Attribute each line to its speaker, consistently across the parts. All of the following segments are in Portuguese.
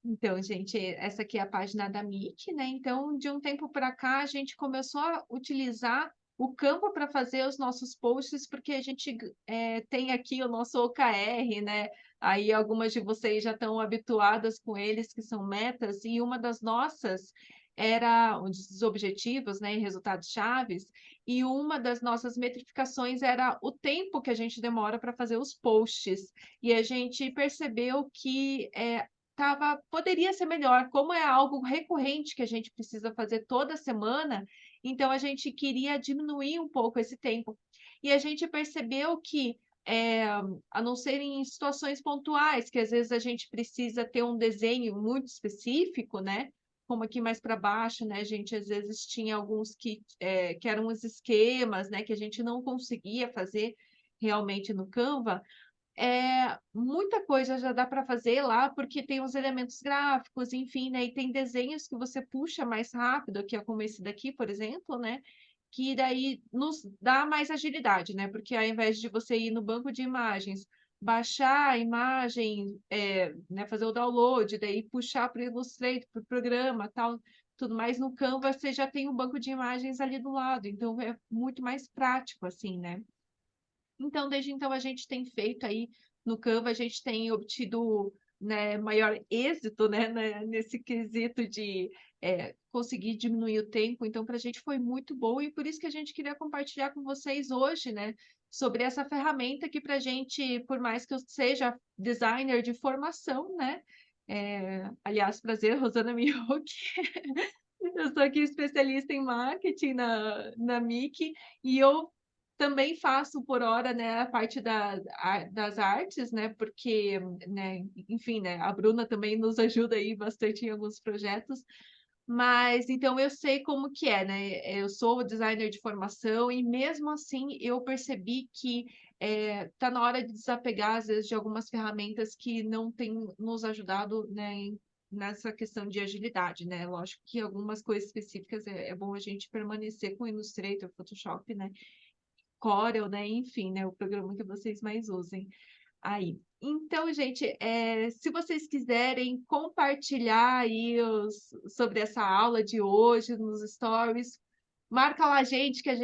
Speaker 1: Então, gente, essa aqui é a página da Mickey, né? Então, de um tempo para cá, a gente começou a utilizar o Canva para fazer os nossos posts, porque a gente tem aqui o nosso OKR, né? Aí algumas de vocês já estão habituadas com eles, que são metas, e uma das nossas era os objetivos, né, e resultados chaves, e uma das nossas metrificações era o tempo que a gente demora para fazer os posts. E a gente percebeu que poderia ser melhor, como é algo recorrente que a gente precisa fazer toda semana, então a gente queria diminuir um pouco esse tempo. E a gente percebeu que, a não ser em situações pontuais, que às vezes a gente precisa ter um desenho muito específico, né? Como aqui mais para baixo, né? A gente às vezes tinha alguns que eram os esquemas, né? Que a gente não conseguia fazer realmente no Canva, muita coisa já dá para fazer lá, porque tem os elementos gráficos, enfim, né? E tem desenhos que você puxa mais rápido, que é como esse daqui, por exemplo, né? Que daí nos dá mais agilidade, né? Porque ao invés de você ir no banco de imagens, baixar a imagem, né? Fazer o download, daí puxar para o Illustrator, para o programa, tal, tudo mais, no Canva você já tem o banco de imagens ali do lado, então é muito mais prático, assim, né? Então, desde então, a gente tem feito aí no Canva, a gente tem obtido, né, maior êxito, né, nesse quesito de conseguir diminuir o tempo. Então, para a gente foi muito bom e por isso que a gente queria compartilhar com vocês hoje, né, sobre essa ferramenta que para a gente, por mais que eu seja designer de formação, né, aliás, prazer, Rosana Miyuki, eu sou aqui especialista em marketing na MIC e eu também faço por hora, né, a parte das artes, né, porque, né, enfim, né, a Bruna também nos ajuda aí bastante em alguns projetos, mas então eu sei como que é, né, eu sou designer de formação e mesmo assim eu percebi que tá na hora de desapegar, às vezes, de algumas ferramentas que não têm nos ajudado, né, nessa questão de agilidade, né, lógico que algumas coisas específicas é bom a gente permanecer com o Illustrator, Photoshop, né, Corel, né? Enfim, né? O programa que vocês mais usem aí. Então, gente, se vocês quiserem compartilhar aí sobre essa aula de hoje nos stories, marca lá a gente que a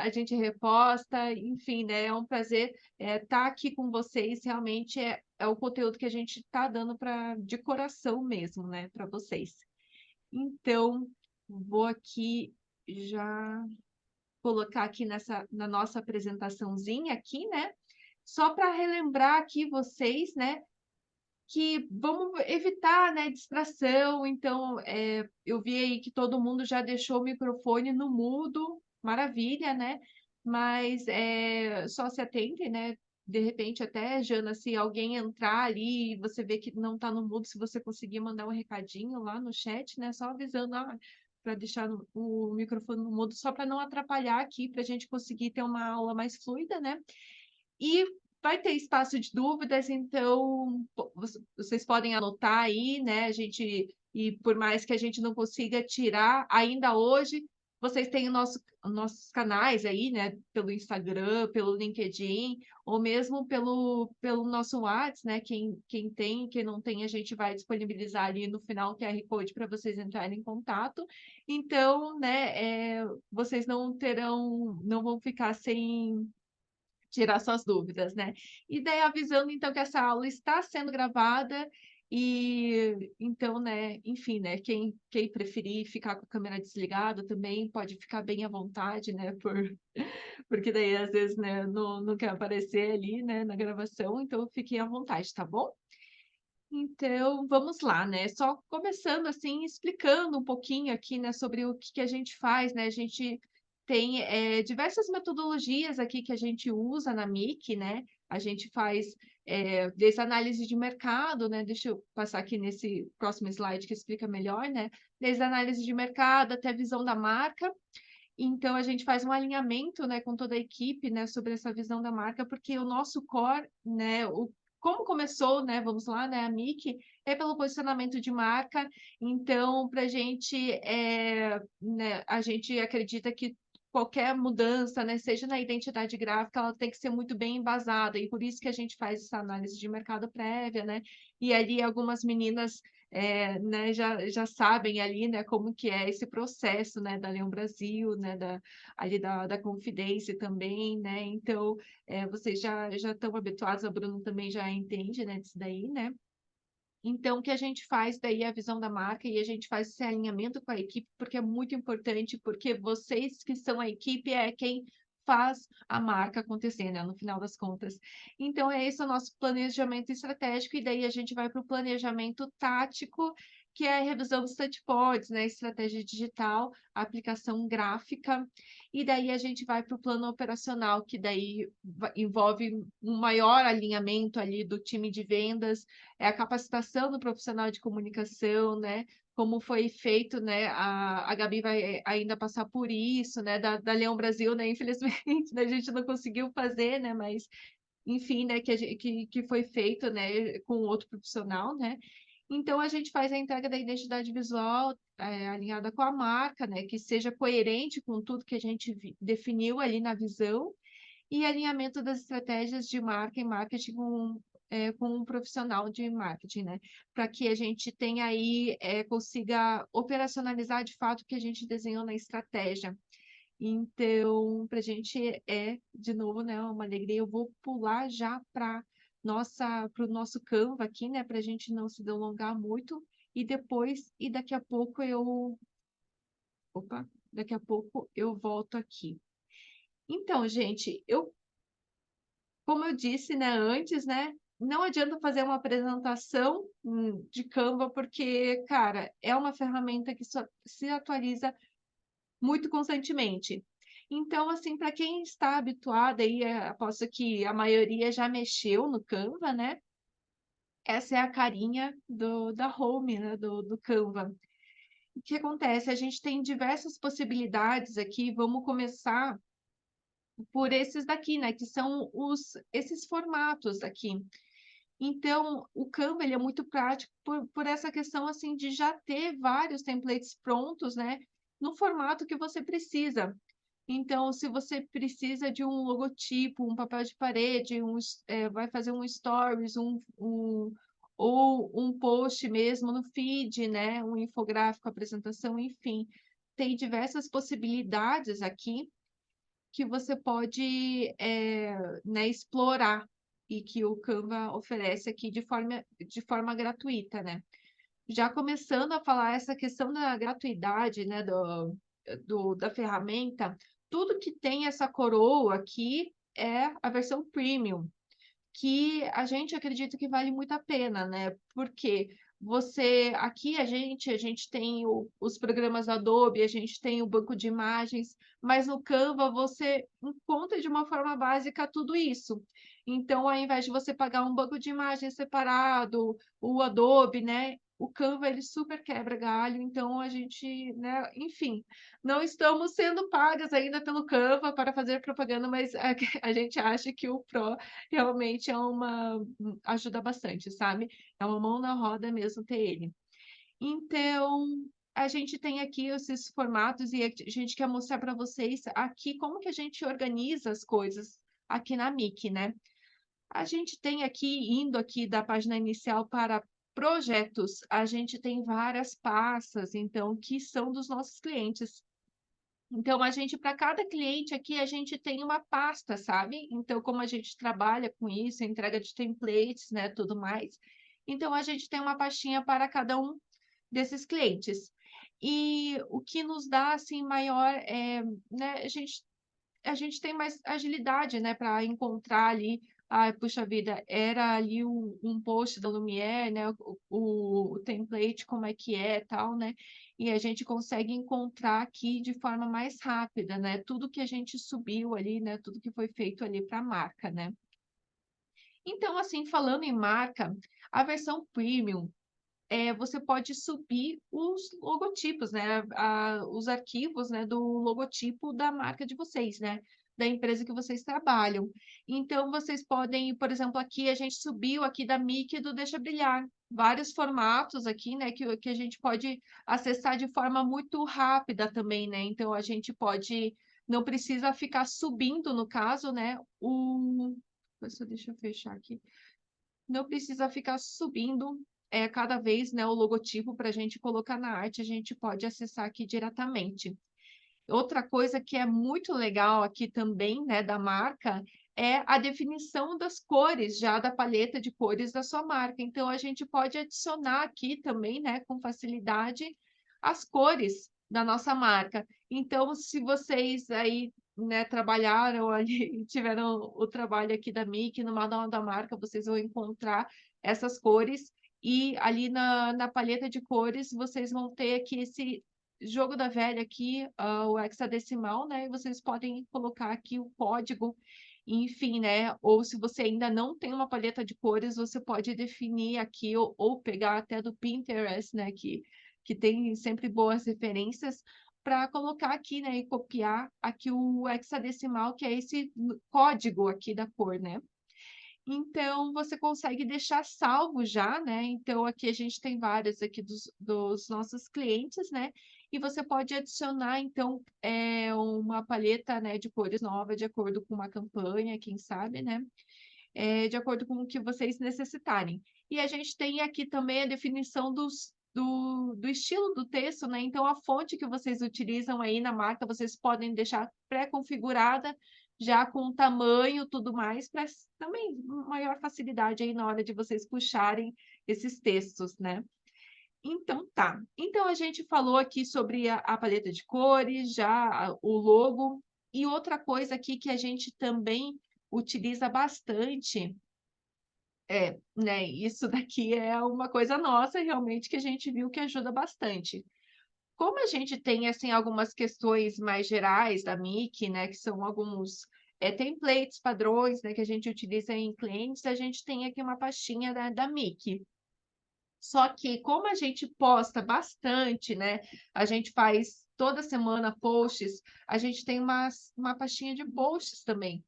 Speaker 1: gente reposta, enfim, né? É um prazer estar aqui com vocês. Realmente é o conteúdo que a gente está dando de coração mesmo, né? Para vocês. Então, vou aqui já colocar aqui na nossa apresentaçãozinha aqui, né? Só para relembrar aqui vocês, né? Que vamos evitar, né, distração. Então, eu vi aí que todo mundo já deixou o microfone no mudo, maravilha, né? Mas só se atentem, né? De repente, até, Jana, se alguém entrar ali e você vê que não está no mudo, se você conseguir mandar um recadinho lá no chat, né? Só avisando, para deixar o microfone no mudo, só para não atrapalhar aqui, para a gente conseguir ter uma aula mais fluida, né? E vai ter espaço de dúvidas, então vocês podem anotar aí, né? E por mais que a gente não consiga tirar ainda hoje, vocês têm nossos canais aí, né? Pelo Instagram, pelo LinkedIn, ou mesmo pelo nosso WhatsApp, né? Quem tem, quem não tem, a gente vai disponibilizar ali no final o QR Code para vocês entrarem em contato. Então, né, vocês não vão ficar sem tirar suas dúvidas, né? E daí avisando então que essa aula está sendo gravada e então, né, enfim, né, quem preferir ficar com a câmera desligada também pode ficar bem à vontade, né, porque daí às vezes, né, não quer aparecer ali, né, na gravação, então fiquem à vontade, tá bom? Então, vamos lá, né? Só começando assim, explicando um pouquinho aqui, né, sobre o que a gente faz, né? A gente tem diversas metodologias aqui que a gente usa na MIC, né? A gente faz desde análise de mercado, né? Deixa eu passar aqui nesse próximo slide que explica melhor, né? Desde análise de mercado até visão da marca. Então, a gente faz um alinhamento, né, com toda a equipe, né, sobre essa visão da marca, porque o nosso core, né, como começou, né, vamos lá, né, a MIC, é pelo posicionamento de marca. Então, para a gente, né, a gente acredita que qualquer mudança, né, seja na identidade gráfica, ela tem que ser muito bem embasada, e por isso que a gente faz essa análise de mercado prévia, né, e ali algumas meninas né, já sabem ali, né, como que é esse processo, né, da Leão Brasil, né, ali da Confidência também, né, então, vocês já estão habituados, a Bruno também já entende, né, disso daí, né. Então, o que a gente faz daí é a visão da marca e a gente faz esse alinhamento com a equipe, porque é muito importante, porque vocês que são a equipe é quem faz a marca acontecer, né, no final das contas. Então, é esse o nosso planejamento estratégico, e daí a gente vai para o planejamento tático, que é a revisão dos touch points, né, estratégia digital, aplicação gráfica, e daí a gente vai para o plano operacional, que daí envolve um maior alinhamento ali do time de vendas, é a capacitação do profissional de comunicação, né? Como foi feito, né? A Gabi vai ainda passar por isso, né? Da Leão Brasil, né? Infelizmente, né, a gente não conseguiu fazer, né? Mas, enfim, né? Que foi feito, né? Com outro profissional, né? Então, a gente faz a entrega da identidade visual alinhada com a marca, né? Que seja coerente com tudo que a gente definiu ali na visão, e alinhamento das estratégias de marca e marketing com um profissional de marketing, né? Para que a gente tenha aí, consiga operacionalizar de fato o que a gente desenhou na estratégia. Então, para a gente de novo, né, uma alegria. Eu vou pular já para o nosso Canva aqui, né, para a gente não se delongar muito, e daqui a pouco daqui a pouco eu volto aqui. Então, gente, como eu disse, né, antes, né, não adianta fazer uma apresentação de Canva, porque, cara, é uma ferramenta que se atualiza muito constantemente. Então, assim, para quem está habituado aí, aposto que a maioria já mexeu no Canva, né? Essa é a carinha da home, né, do Canva. O que acontece? A gente tem diversas possibilidades aqui. Vamos começar por esses daqui, né? Que são esses formatos aqui. Então, o Canva ele é muito prático por essa questão assim de já ter vários templates prontos, né? No formato que você precisa. Então, se você precisa de um logotipo, um papel de parede, vai fazer um stories, ou um post mesmo no feed, né? Um infográfico, apresentação, enfim. Tem diversas possibilidades aqui que você pode né, explorar e que o Canva oferece aqui de forma gratuita, né? Já começando a falar essa questão da gratuidade, né, da ferramenta, tudo que tem essa coroa aqui é a versão premium, que a gente acredita que vale muito a pena, né? Porque aqui a gente tem os programas Adobe, a gente tem o banco de imagens, mas no Canva você encontra de uma forma básica tudo isso. Então, ao invés de você pagar um banco de imagens separado, o Adobe, né? O Canva ele super quebra galho, então a gente, né, enfim, não estamos sendo pagas ainda pelo Canva para fazer propaganda, mas a gente acha que o Pro realmente ajuda bastante, sabe? É uma mão na roda mesmo ter ele. Então, a gente tem aqui esses formatos e a gente quer mostrar para vocês aqui como que a gente organiza as coisas aqui na Mic, né? A gente tem aqui, indo aqui da página inicial para projetos, a gente tem várias pastas, então, que são dos nossos clientes. Então, para cada cliente aqui, a gente tem uma pasta, sabe? Então, como a gente trabalha com isso, entrega de templates, né, tudo mais. Então, a gente tem uma pastinha para cada um desses clientes. E o que nos dá, assim, maior, né, a gente tem mais agilidade, né, para encontrar ali, puxa vida, era ali um post da Lumière, né, o template, como é que é, tal, né, e a gente consegue encontrar aqui de forma mais rápida, né, tudo que a gente subiu ali, né, tudo que foi feito ali para a marca, né. Então, assim, falando em marca, a versão premium, você pode subir os logotipos, né? Os arquivos, né, do logotipo da marca de vocês, né? Da empresa que vocês trabalham. Então, vocês podem, por exemplo, aqui a gente subiu aqui da Mickey do Deixa Brilhar. Vários formatos aqui, né? Que a gente pode acessar de forma muito rápida também, né? Então, a gente pode, não precisa ficar subindo, no caso, né? Deixa eu fechar aqui. Não precisa ficar subindo cada vez, né, o logotipo para a gente colocar na arte, a gente pode acessar aqui diretamente. Outra coisa que é muito legal aqui também, né, da marca, é a definição das cores já da paleta de cores da sua marca. Então a gente pode adicionar aqui também, né, com facilidade, as cores da nossa marca. Então, se vocês aí, né, trabalharam ali, tiveram o trabalho aqui da Mickey no manual da marca, vocês vão encontrar essas cores e ali na paleta de cores vocês vão ter aqui esse jogo da velha aqui, o hexadecimal, né? E vocês podem colocar aqui o código, enfim, né? Ou se você ainda não tem uma paleta de cores, você pode definir aqui ou pegar até do Pinterest, né? Que tem sempre boas referências para colocar aqui, né? E copiar aqui o hexadecimal, que é esse código aqui da cor, né? Então, você consegue deixar salvo já, né? Então, aqui a gente tem vários aqui dos nossos clientes, né? E você pode adicionar, então, uma paleta, né, de cores nova, de acordo com uma campanha, quem sabe, né? De acordo com o que vocês necessitarem. E a gente tem aqui também a definição do estilo do texto, né? Então, a fonte que vocês utilizam aí na marca, vocês podem deixar pré-configurada, já com o tamanho, tudo mais, para também maior facilidade aí na hora de vocês puxarem esses textos, né? Então, tá. Então, a gente falou aqui sobre a paleta de cores, já o logo, e outra coisa aqui que a gente também utiliza bastante né, isso daqui é uma coisa nossa, realmente, que a gente viu que ajuda bastante. Como a gente tem, assim, algumas questões mais gerais da Mickey, né, que são alguns templates, padrões, né, que a gente utiliza em clientes, a gente tem aqui uma pastinha da Mickey. Só que como a gente posta bastante, né, a gente faz toda semana posts, a gente tem uma pastinha de posts também.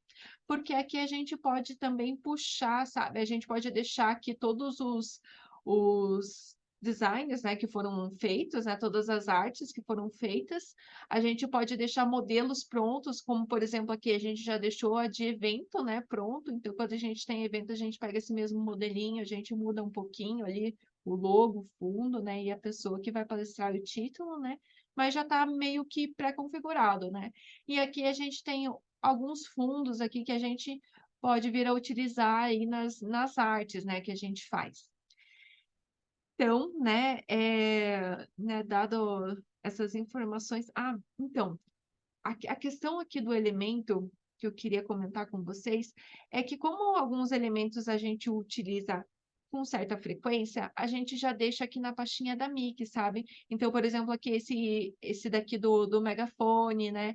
Speaker 1: Porque aqui a gente pode também puxar, sabe? A gente pode deixar aqui todos os designs, né, que foram feitos, né, todas as artes que foram feitas. A gente pode deixar modelos prontos, como por exemplo aqui a gente já deixou a de evento, né, pronto. Então quando a gente tem evento, a gente pega esse mesmo modelinho, a gente muda um pouquinho ali o logo, o fundo, né, e a pessoa que vai palestrar o título, né, mas já está meio que pré-configurado, né. E aqui a gente tem alguns fundos aqui que a gente pode vir a utilizar aí nas artes, né, que a gente faz. Então, né, dado essas informações... então, a questão aqui do elemento que eu queria comentar com vocês é que como alguns elementos a gente utiliza com certa frequência, a gente já deixa aqui na pastinha da Mickey, sabe? Então, por exemplo, aqui esse daqui do megafone, né?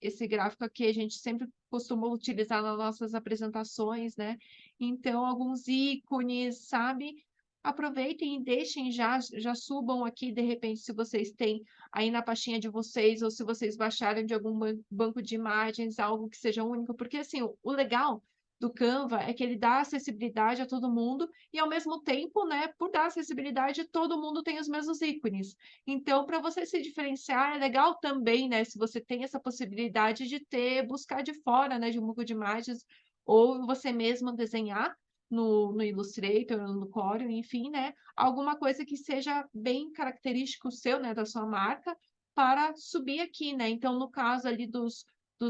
Speaker 1: Esse gráfico aqui a gente sempre costuma utilizar nas nossas apresentações, né? Então, alguns ícones, sabe? Aproveitem e deixem já subam aqui, de repente, se vocês têm aí na pastinha de vocês, ou se vocês baixaram de algum banco de imagens, algo que seja único, porque assim, o legal do Canva é que ele dá acessibilidade a todo mundo e ao mesmo tempo, né, por dar acessibilidade, todo mundo tem os mesmos ícones. Então, para você se diferenciar, é legal também, né, se você tem essa possibilidade de buscar de fora, né, de um banco de imagens, ou você mesmo desenhar no Illustrator, no Corel, enfim, né, alguma coisa que seja bem característico seu, né, da sua marca, para subir aqui, né? Então, no caso ali dos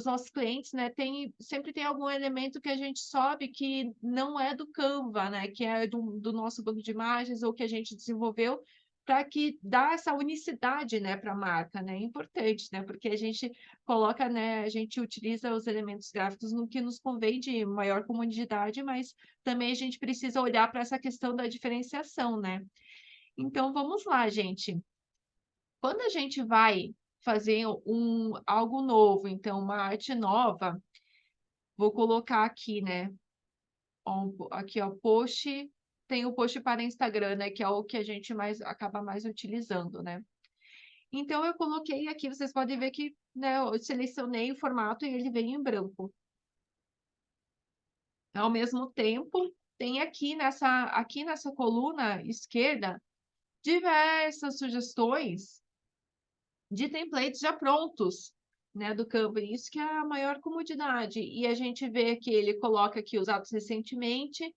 Speaker 1: nossos clientes, né, sempre tem algum elemento que a gente sobe que não é do Canva, né, que é do nosso banco de imagens ou que a gente desenvolveu para que dá essa unicidade, né, para a marca, né? É importante, né? Porque a gente coloca, né, a gente utiliza os elementos gráficos no que nos convém de maior comodidade, mas também a gente precisa olhar para essa questão da diferenciação, né? Então, vamos lá, gente. Quando a gente vai fazer algo novo, então, uma arte nova, vou colocar aqui, né? Aqui, ó, post, tem o post para Instagram, né? Que é o que a gente acaba mais utilizando, né? Então, eu coloquei aqui, vocês podem ver que, né, eu selecionei o formato e ele veio em branco. Ao mesmo tempo, tem aqui nessa coluna esquerda diversas sugestões de templates já prontos, né, do Canva. Isso que é a maior comodidade. E a gente vê que ele coloca aqui usados recentemente,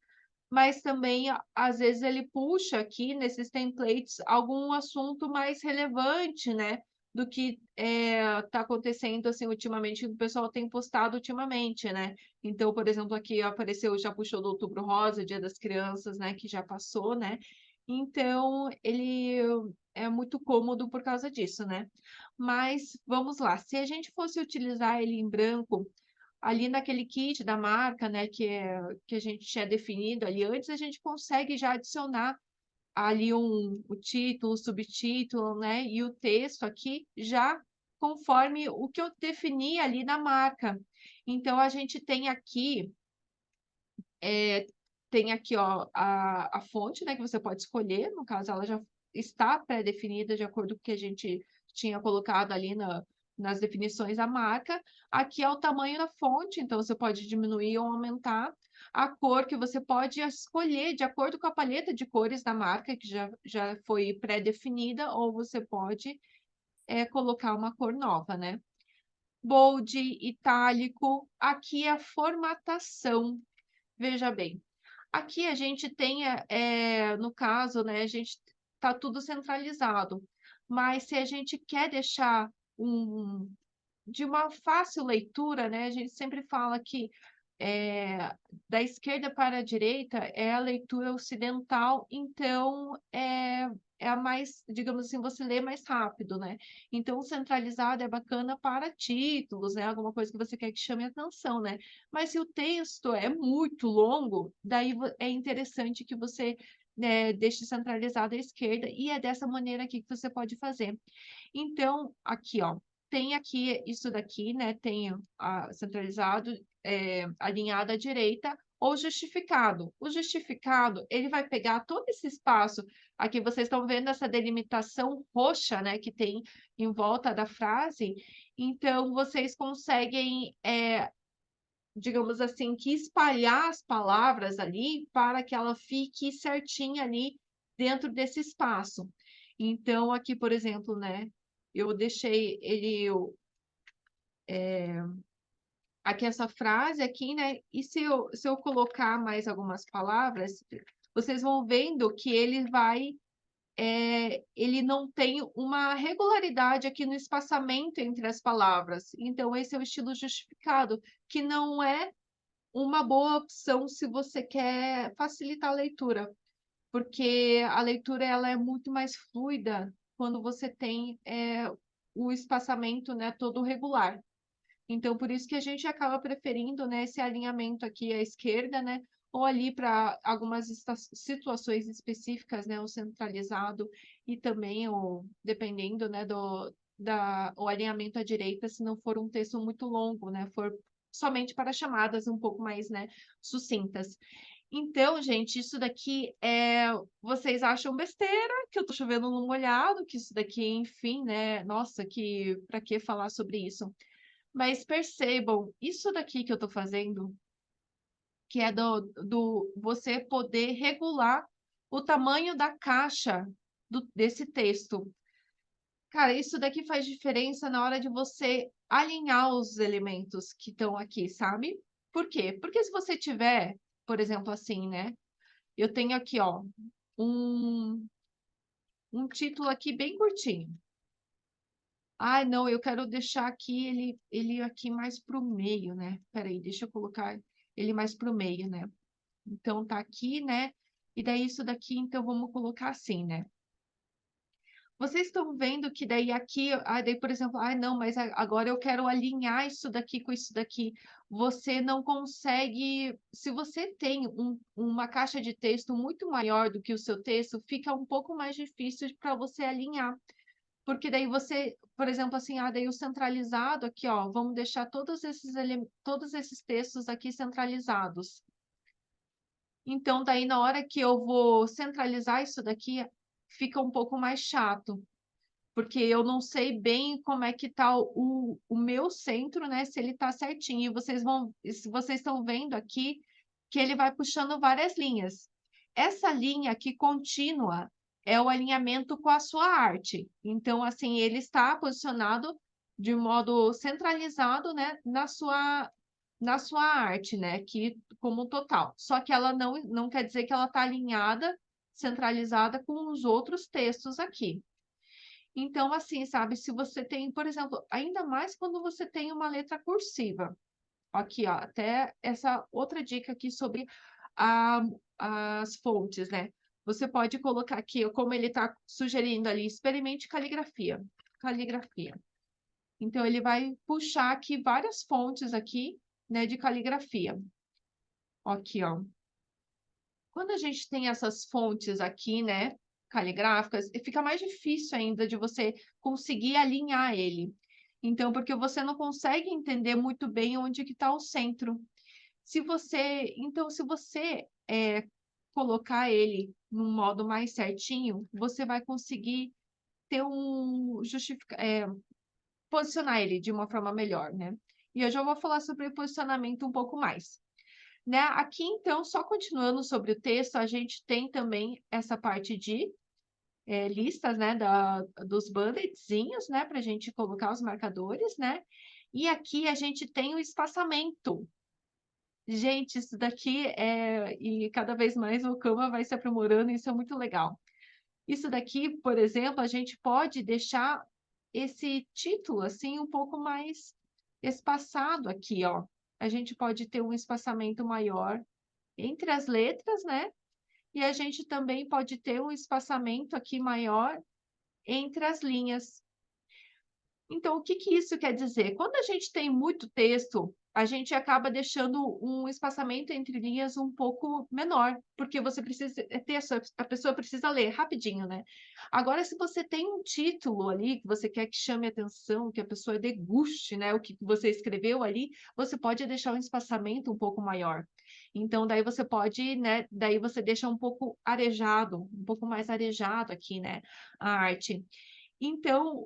Speaker 1: mas também, às vezes, ele puxa aqui nesses templates algum assunto mais relevante, né, do que está acontecendo assim ultimamente, que o pessoal tem postado ultimamente, né? Então, por exemplo, aqui apareceu, já puxou do Outubro Rosa, Dia das Crianças, né, que já passou, né? Então, ele é muito cômodo por causa disso, né? Mas vamos lá, se a gente fosse utilizar ele em branco, ali naquele kit da marca, né, que a gente tinha definido ali antes, a gente consegue já adicionar ali o título, o subtítulo, né, e o texto aqui já conforme o que eu defini ali na marca. Então, a gente tem aqui, ó, a fonte, né, que você pode escolher, no caso, ela já está pré-definida de acordo com o que a gente tinha colocado ali nas definições da marca. Aqui é o tamanho da fonte, então você pode diminuir ou aumentar. A cor que você pode escolher de acordo com a paleta de cores da marca, que já foi pré-definida, ou você pode colocar uma cor nova, né? Bold, itálico, aqui é a formatação. Veja bem, aqui a gente tem, no caso, né, a gente tá tudo centralizado, mas se a gente quer deixar de uma fácil leitura, né, a gente sempre fala que da esquerda para a direita é a leitura ocidental, então é a mais, digamos assim, você lê mais rápido, né? Então, o centralizado é bacana para títulos, né? Alguma coisa que você quer que chame a atenção, né? Mas se o texto é muito longo, daí é interessante que você deixe centralizado à esquerda, e é dessa maneira aqui que você pode fazer. Então, aqui, ó, tem aqui isso daqui, né? Tem centralizado, alinhado à direita, ou justificado. O justificado, ele vai pegar todo esse espaço, aqui vocês estão vendo essa delimitação roxa, né, que tem em volta da frase, então vocês conseguem, digamos assim, que espalhar as palavras ali para que ela fique certinha ali dentro desse espaço. Então, aqui, por exemplo, né, eu deixei ele aqui essa frase aqui, né? E se eu colocar mais algumas palavras, vocês vão vendo que ele não tem uma regularidade aqui no espaçamento entre as palavras. Então, esse é o estilo justificado, que não é uma boa opção se você quer facilitar a leitura, porque a leitura ela é muito mais fluida quando você tem o espaçamento, né, todo regular. Então, por isso que a gente acaba preferindo, né, esse alinhamento aqui à esquerda, né, ou ali para algumas situações específicas, né, o centralizado e também dependendo, né, o alinhamento à direita, se não for um texto muito longo, né, for somente para chamadas um pouco mais, né, sucintas. Então, gente, isso daqui vocês acham besteira, que eu tô chovendo no molhado, que isso daqui, enfim, né? Nossa, que para que falar sobre isso? Mas percebam, isso daqui que eu estou fazendo, que é do você poder regular o tamanho da caixa desse texto. Cara, isso daqui faz diferença na hora de você alinhar os elementos que estão aqui, sabe? Por quê? Porque se você tiver, por exemplo, assim, né? Eu tenho aqui, ó, um, um título aqui bem curtinho. Ai, não, eu quero deixar aqui ele aqui mais para o meio, né? Peraí, deixa eu colocar ele mais para o meio, né? Então, tá aqui, né? E daí isso daqui, então, vamos colocar assim, né? Vocês estão vendo que daí aqui, daí, por exemplo, não, mas agora eu quero alinhar isso daqui com isso daqui. Você não consegue. Se você tem uma caixa de texto muito maior do que o seu texto, fica um pouco mais difícil para você alinhar. Porque daí você, por exemplo, assim, daí o centralizado aqui, ó, vamos deixar todos esses textos aqui centralizados. Então, daí na hora que eu vou centralizar isso daqui, fica um pouco mais chato, porque eu não sei bem como é que está o meu centro, né? Se ele está certinho. E vocês estão vendo aqui que ele vai puxando várias linhas. Essa linha aqui contínua é o alinhamento com a sua arte. Então, assim, ele está posicionado de modo centralizado, né, na sua arte, né, que como um total. Só que ela não quer dizer que ela está alinhada, centralizada com os outros textos aqui. Então, assim, sabe, se você tem, por exemplo, ainda mais quando você tem uma letra cursiva. Aqui, ó, até essa outra dica aqui sobre a as fontes, né. Você pode colocar aqui, ó, como ele está sugerindo ali, experimente caligrafia, caligrafia. Então ele vai puxar aqui várias fontes aqui, né, de caligrafia. Aqui, ó. Quando a gente tem essas fontes aqui, né, caligráficas, fica mais difícil ainda de você conseguir alinhar ele. Então, porque você não consegue entender muito bem onde que está o centro. Se você, colocar ele num modo mais certinho, você vai conseguir ter posicionar ele de uma forma melhor, né. E eu já vou falar sobre posicionamento um pouco mais. Né, aqui então, só continuando sobre o texto, a gente tem também essa parte de, listas, né, dos bulletzinhos, né, para a gente colocar os marcadores, né. E aqui a gente tem o espaçamento. Gente, isso daqui e cada vez mais o Canva vai se aprimorando, isso é muito legal. Isso daqui, por exemplo, a gente pode deixar esse título, assim, um pouco mais espaçado aqui, ó. A gente pode ter um espaçamento maior entre as letras, né, e a gente também pode ter um espaçamento aqui maior entre as linhas. Então, o que que isso quer dizer? Quando a gente tem muito texto, a gente acaba deixando um espaçamento entre linhas um pouco menor, porque você precisa ter a pessoa precisa ler rapidinho, né. Agora, se você tem um título ali, que você quer que chame atenção, que a pessoa deguste, né, o que você escreveu ali, você pode deixar um espaçamento um pouco maior. Então, daí você pode, né, daí você deixa um pouco arejado, um pouco mais arejado aqui, né, a arte. Então,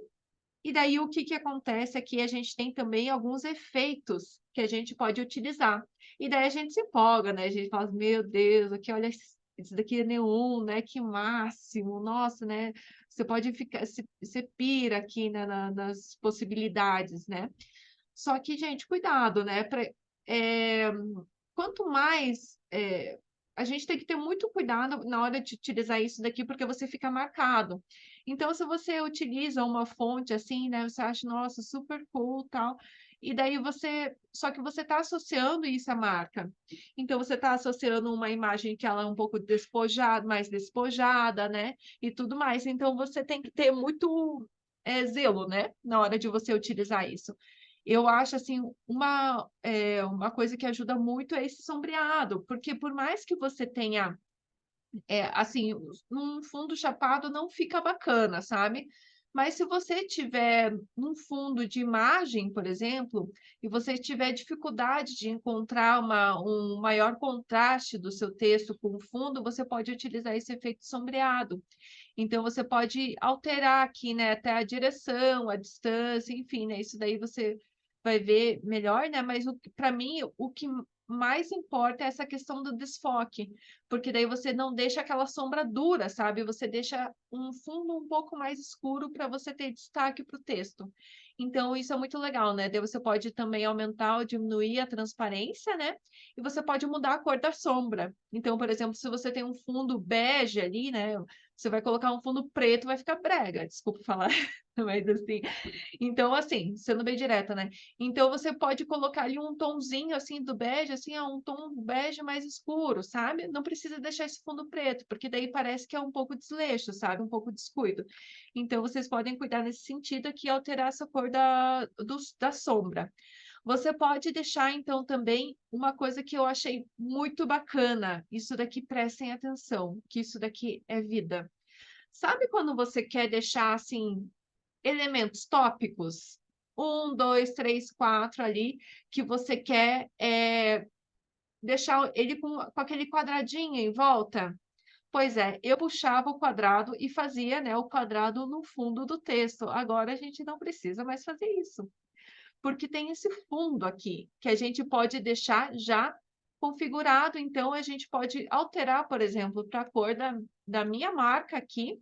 Speaker 1: e daí o que que acontece aqui, a gente tem também alguns efeitos que a gente pode utilizar. E daí a gente se empolga, né, a gente fala: "Meu Deus, aqui olha isso daqui é neon, né, que máximo, nossa", né, você pode ficar você pira aqui, né, nas possibilidades, né. Só que gente, cuidado, né, eh, quanto mais, a gente tem que ter muito cuidado na hora de utilizar isso daqui, porque você fica marcado. Então, se você utiliza uma fonte assim, né, você acha: "Nossa, super cool, tal", e daí só que você está associando isso à marca. Então você está associando uma imagem que ela é um pouco despojada mais despojada, né, e tudo mais. Então você tem que ter muito, zelo, né, na hora de você utilizar isso. Eu acho, assim, uma coisa que ajuda muito é esse sombreado, porque por mais que você tenha, assim, um fundo chapado não fica bacana, sabe. Mas se você tiver um fundo de imagem, por exemplo, e você tiver dificuldade de encontrar um maior contraste do seu texto com o fundo, você pode utilizar esse efeito sombreado. Então você pode alterar aqui, né, até a direção, a distância, enfim, né, isso daí você vai ver melhor, né, mas para mim, o que mais importa é essa questão do desfoque, porque daí você não deixa aquela sombra dura, sabe, você deixa um fundo um pouco mais escuro para você ter destaque para o texto. Então isso é muito legal, né, daí você pode também aumentar ou diminuir a transparência, né, e você pode mudar a cor da sombra. Então, por exemplo, se você tem um fundo bege ali, né, você vai colocar um fundo preto, vai ficar brega, desculpa falar, mas assim, então assim, sendo bem direta, né. Então você pode colocar ali um tomzinho, assim, do bege, assim, um tom bege mais escuro, sabe. Não precisa deixar esse fundo preto, porque daí parece que é um pouco desleixo, sabe, um pouco descuido. Então vocês podem cuidar nesse sentido aqui, alterar essa cor da sombra. Você pode deixar então também uma coisa que eu achei muito bacana, isso daqui prestem atenção, que isso daqui é vida. Sabe quando você quer deixar, assim, elementos tópicos? Um, 2, 3, 4 ali, que você quer, deixar ele com aquele quadradinho em volta? Pois é, eu puxava o quadrado e fazia, né, o quadrado no fundo do texto. Agora a gente não precisa mais fazer isso, porque tem esse fundo aqui, que a gente pode deixar já configurado, então a gente pode alterar, por exemplo, para a cor da minha marca aqui,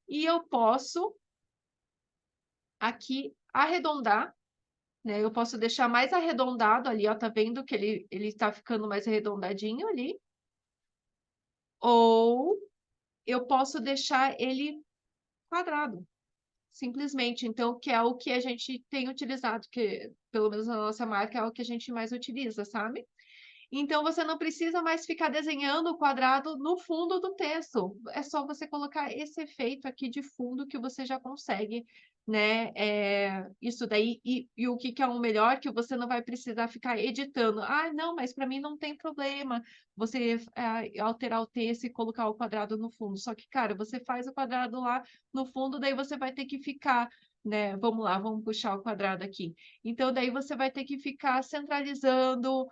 Speaker 1: e eu posso aqui arredondar, né? Eu posso deixar mais arredondado ali, ó, tá vendo que ele está ficando mais arredondadinho ali? Ou eu posso deixar ele quadrado, simplesmente. Então, que é o que a gente tem utilizado, que pelo menos na nossa marca é o que a gente mais utiliza, sabe? Então, você não precisa mais ficar desenhando o quadrado no fundo do texto. É só você colocar esse efeito aqui de fundo que você já consegue, né? Isso daí. E o que que é o melhor? Que você não vai precisar ficar editando. Ah, não, mas para mim não tem problema você alterar o texto e colocar o quadrado no fundo. Só que, cara, você faz o quadrado lá no fundo, daí você vai ter que ficar. Né? Vamos lá, vamos puxar o quadrado aqui. Então, daí você vai ter que ficar centralizando,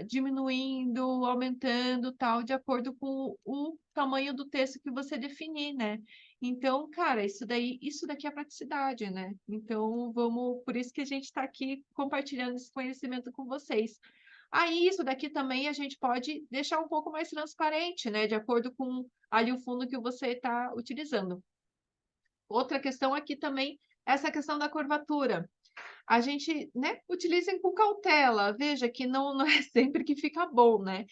Speaker 1: diminuindo, aumentando, tal, de acordo com o tamanho do texto que você definir, né? Então, cara, isso daqui é praticidade, né? Então, por isso que a gente está aqui compartilhando esse conhecimento com vocês. Aí, isso daqui também a gente pode deixar um pouco mais transparente, né? De acordo com ali o fundo que você está utilizando. Outra questão aqui também, essa questão da curvatura. A gente, né, utilizem com cautela. Veja que não é sempre que fica bom, né?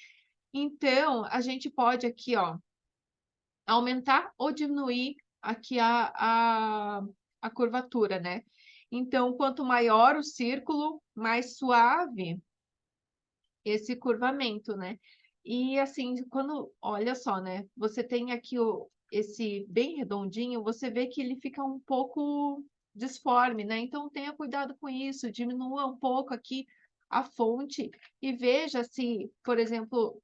Speaker 1: Então, a gente pode aqui, ó, aumentar ou diminuir aqui a curvatura, né? Então, quanto maior o círculo, mais suave esse curvamento, né? E assim, olha só, né? Você tem aqui esse bem redondinho, você vê que ele fica um pouco disforme, né? Então tenha cuidado com isso, diminua um pouco aqui a fonte e veja se, por exemplo,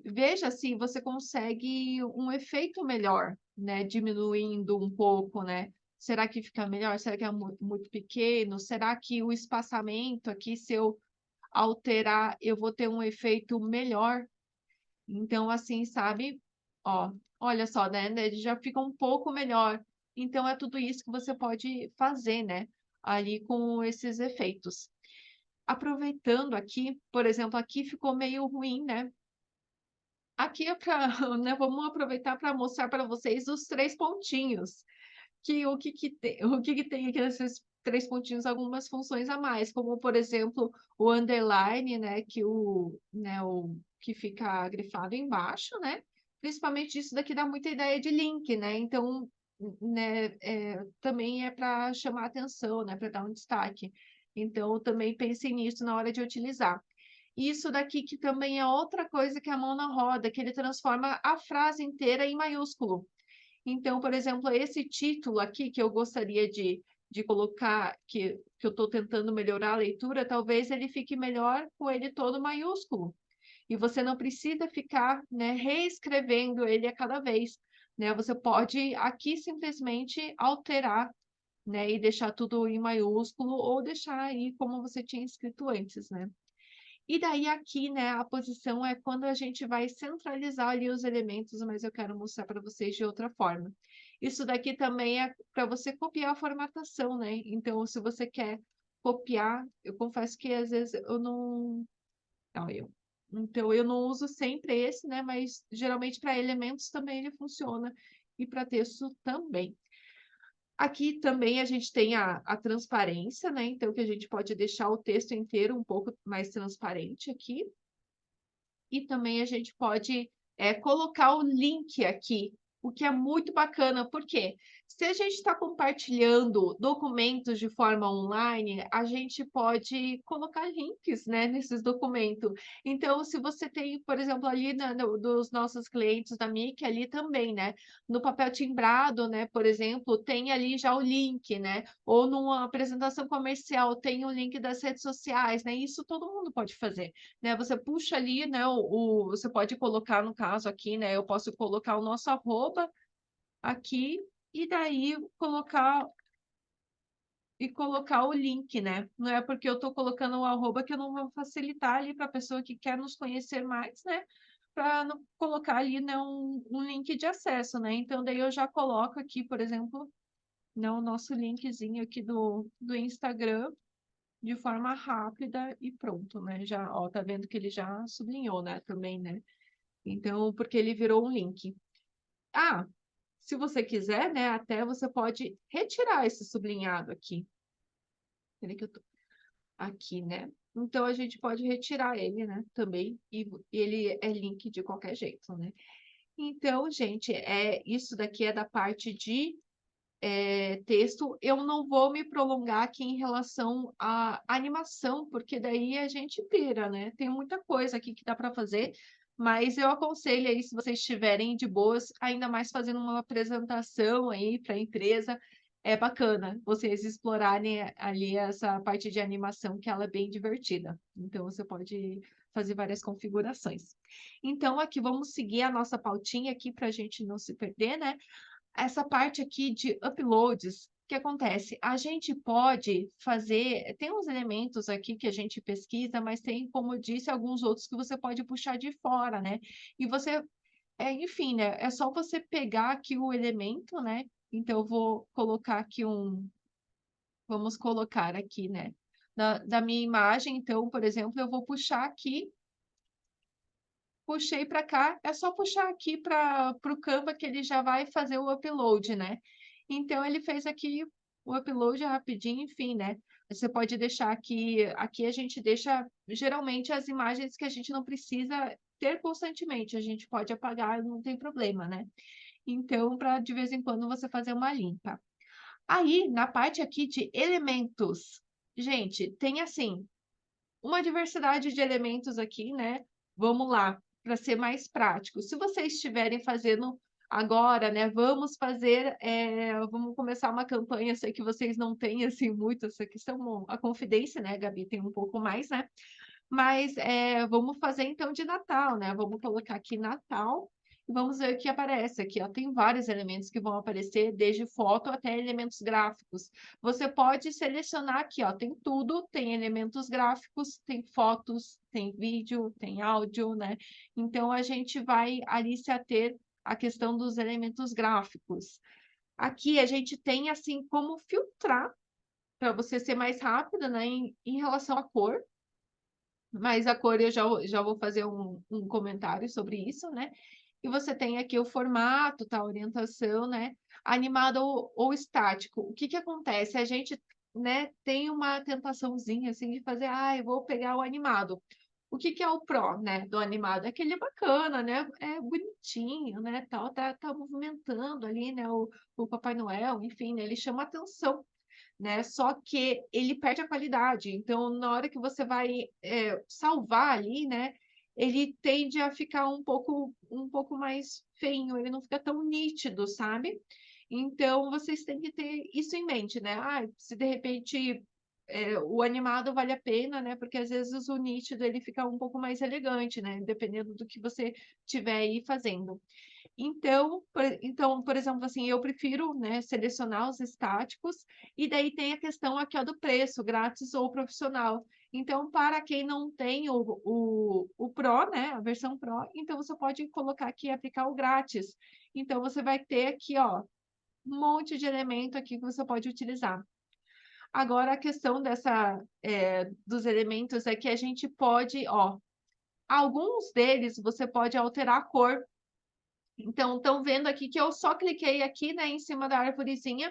Speaker 1: veja se você consegue um efeito melhor, né? Diminuindo um pouco, né? Será que fica melhor? Será que é muito pequeno? Será que o espaçamento aqui, se eu alterar, eu vou ter um efeito melhor? Então, assim, sabe? Ó, olha só, né? Ele já fica um pouco melhor. Então, é tudo isso que você pode fazer, né? Ali com esses efeitos. Aproveitando aqui, por exemplo, aqui ficou meio ruim, né? Aqui é para, né? Vamos aproveitar para mostrar para vocês os 3 pontinhos. O que que tem aqui nesses 3 pontinhos? Algumas funções a mais, como, por exemplo, o underline, né? O que fica grifado embaixo, né? Principalmente isso daqui dá muita ideia de link, né? Então, né, também é para chamar atenção, né? Para dar um destaque. Então, também pensem nisso na hora de utilizar. Isso daqui que também é outra coisa que é a mão na roda, que ele transforma a frase inteira em maiúsculo. Então, por exemplo, esse título aqui que eu gostaria de colocar, que eu estou tentando melhorar a leitura, talvez ele fique melhor com ele todo maiúsculo. E você não precisa ficar, né, reescrevendo ele a cada vez, né? Você pode aqui simplesmente alterar, né, e deixar tudo em maiúsculo ou deixar aí como você tinha escrito antes, né? E daí aqui, né, a posição é quando a gente vai centralizar ali os elementos, mas eu quero mostrar para vocês de outra forma. Isso daqui também é para você copiar a formatação, né? Então, se você quer copiar, eu confesso que às vezes eu não. Não, então, eu não uso sempre esse, né? Mas geralmente para elementos também ele funciona e para texto também. Aqui também a gente tem a transparência, né? Então, que a gente pode deixar o texto inteiro um pouco mais transparente aqui. E também a gente pode colocar o link aqui, o que é muito bacana, porque se a gente está compartilhando documentos de forma online, a gente pode colocar links, né, nesses documentos. Então, se você tem, por exemplo, ali dos nossos clientes da MIC, ali também, né, no papel timbrado, né, por exemplo, tem ali já o link, né, ou numa apresentação comercial tem o link das redes sociais, né, isso todo mundo pode fazer, né? Você puxa ali, né? Você pode colocar, no caso aqui, né? Eu posso colocar o nosso arroba aqui e daí colocar o link, né? Não é porque eu estou colocando o arroba que eu não vou facilitar ali para a pessoa que quer nos conhecer mais, né? Para não colocar ali, né, um link de acesso, né? Então, daí eu já coloco aqui, por exemplo, né, o nosso linkzinho aqui do Instagram de forma rápida e pronto, né? Já, ó, tá vendo que ele já sublinhou, né, também, né? Então, porque ele virou um link. Ah, se você quiser, né, até você pode retirar esse sublinhado aqui. Peraí que eu tô aqui, né? Então a gente pode retirar ele, né? Também, e ele é link de qualquer jeito, né? Então, gente, isso daqui é da parte de texto. Eu não vou me prolongar aqui em relação à animação, porque daí a gente pira, né? Tem muita coisa aqui que dá para fazer, mas eu aconselho aí, se vocês estiverem de boas, ainda mais fazendo uma apresentação aí para a empresa, é bacana vocês explorarem ali essa parte de animação, que ela é bem divertida. Então, você pode fazer várias configurações. Então, aqui vamos seguir a nossa pautinha aqui para a gente não se perder, né? Essa parte aqui de uploads, o que acontece? A gente pode fazer, tem uns elementos aqui que a gente pesquisa, mas tem, como eu disse, alguns outros que você pode puxar de fora, né? E você, enfim, né? É só você pegar aqui o elemento, né? Então, eu vou colocar aqui vamos colocar aqui, né? Da minha imagem, então, por exemplo, eu vou puxar aqui, puxei para cá, é só puxar aqui para o Canva que ele já vai fazer o upload, né? Então, ele fez aqui o upload rapidinho, enfim, né? Você pode deixar aqui a gente deixa, geralmente, as imagens que a gente não precisa ter constantemente, a gente pode apagar, não tem problema, né? Então, para de vez em quando você fazer uma limpa. Aí, na parte aqui de elementos, gente, tem assim, uma diversidade de elementos aqui, né? Vamos lá, para ser mais prático. Se vocês estiverem fazendo agora, né? Vamos começar uma campanha. Sei que vocês não têm assim muito essa questão, a confidência, né, Gabi? Tem um pouco mais, né? Mas vamos fazer então de Natal, né? Vamos colocar aqui Natal e vamos ver o que aparece aqui. Ó. Tem vários elementos que vão aparecer, desde foto até elementos gráficos. Você pode selecionar aqui, ó, tem tudo, tem elementos gráficos, tem fotos, tem vídeo, tem áudio, né? Então a gente vai ali se ater à questão dos elementos gráficos. Aqui a gente tem assim como filtrar para você ser mais rápida, né, em relação à cor. Mas a cor eu já vou fazer um comentário sobre isso, né? E você tem aqui o formato, tá? A orientação, né? Animado ou estático. O que que acontece? A gente, né, tem uma tentaçãozinha, assim, de fazer, eu vou pegar o animado. O que que é o pró, né, do animado? É que ele é bacana, né? É bonitinho, né? Tal, tá movimentando ali, né? O Papai Noel, enfim, né? Ele chama atenção, né? Só que ele perde a qualidade. Então, na hora que você vai salvar ali, né? Ele tende a ficar um pouco mais feinho, ele não fica tão nítido, sabe? Então, vocês têm que ter isso em mente, né? Se de repente o animado vale a pena, né? Porque às vezes o nítido ele fica um pouco mais elegante, né? Dependendo do que você estiver aí fazendo. Então, por exemplo, assim, eu prefiro, né, selecionar os estáticos, e daí tem a questão aqui, ó, do preço, grátis ou profissional. Então, para quem não tem o Pro, né, a versão Pro, então você pode colocar aqui, aplicar o grátis. Então, você vai ter aqui, ó, um monte de elemento aqui que você pode utilizar. Agora, a questão dos elementos é que a gente pode, ó, alguns deles você pode alterar a cor. Então, estão vendo aqui que eu só cliquei aqui, né, em cima da arvorezinha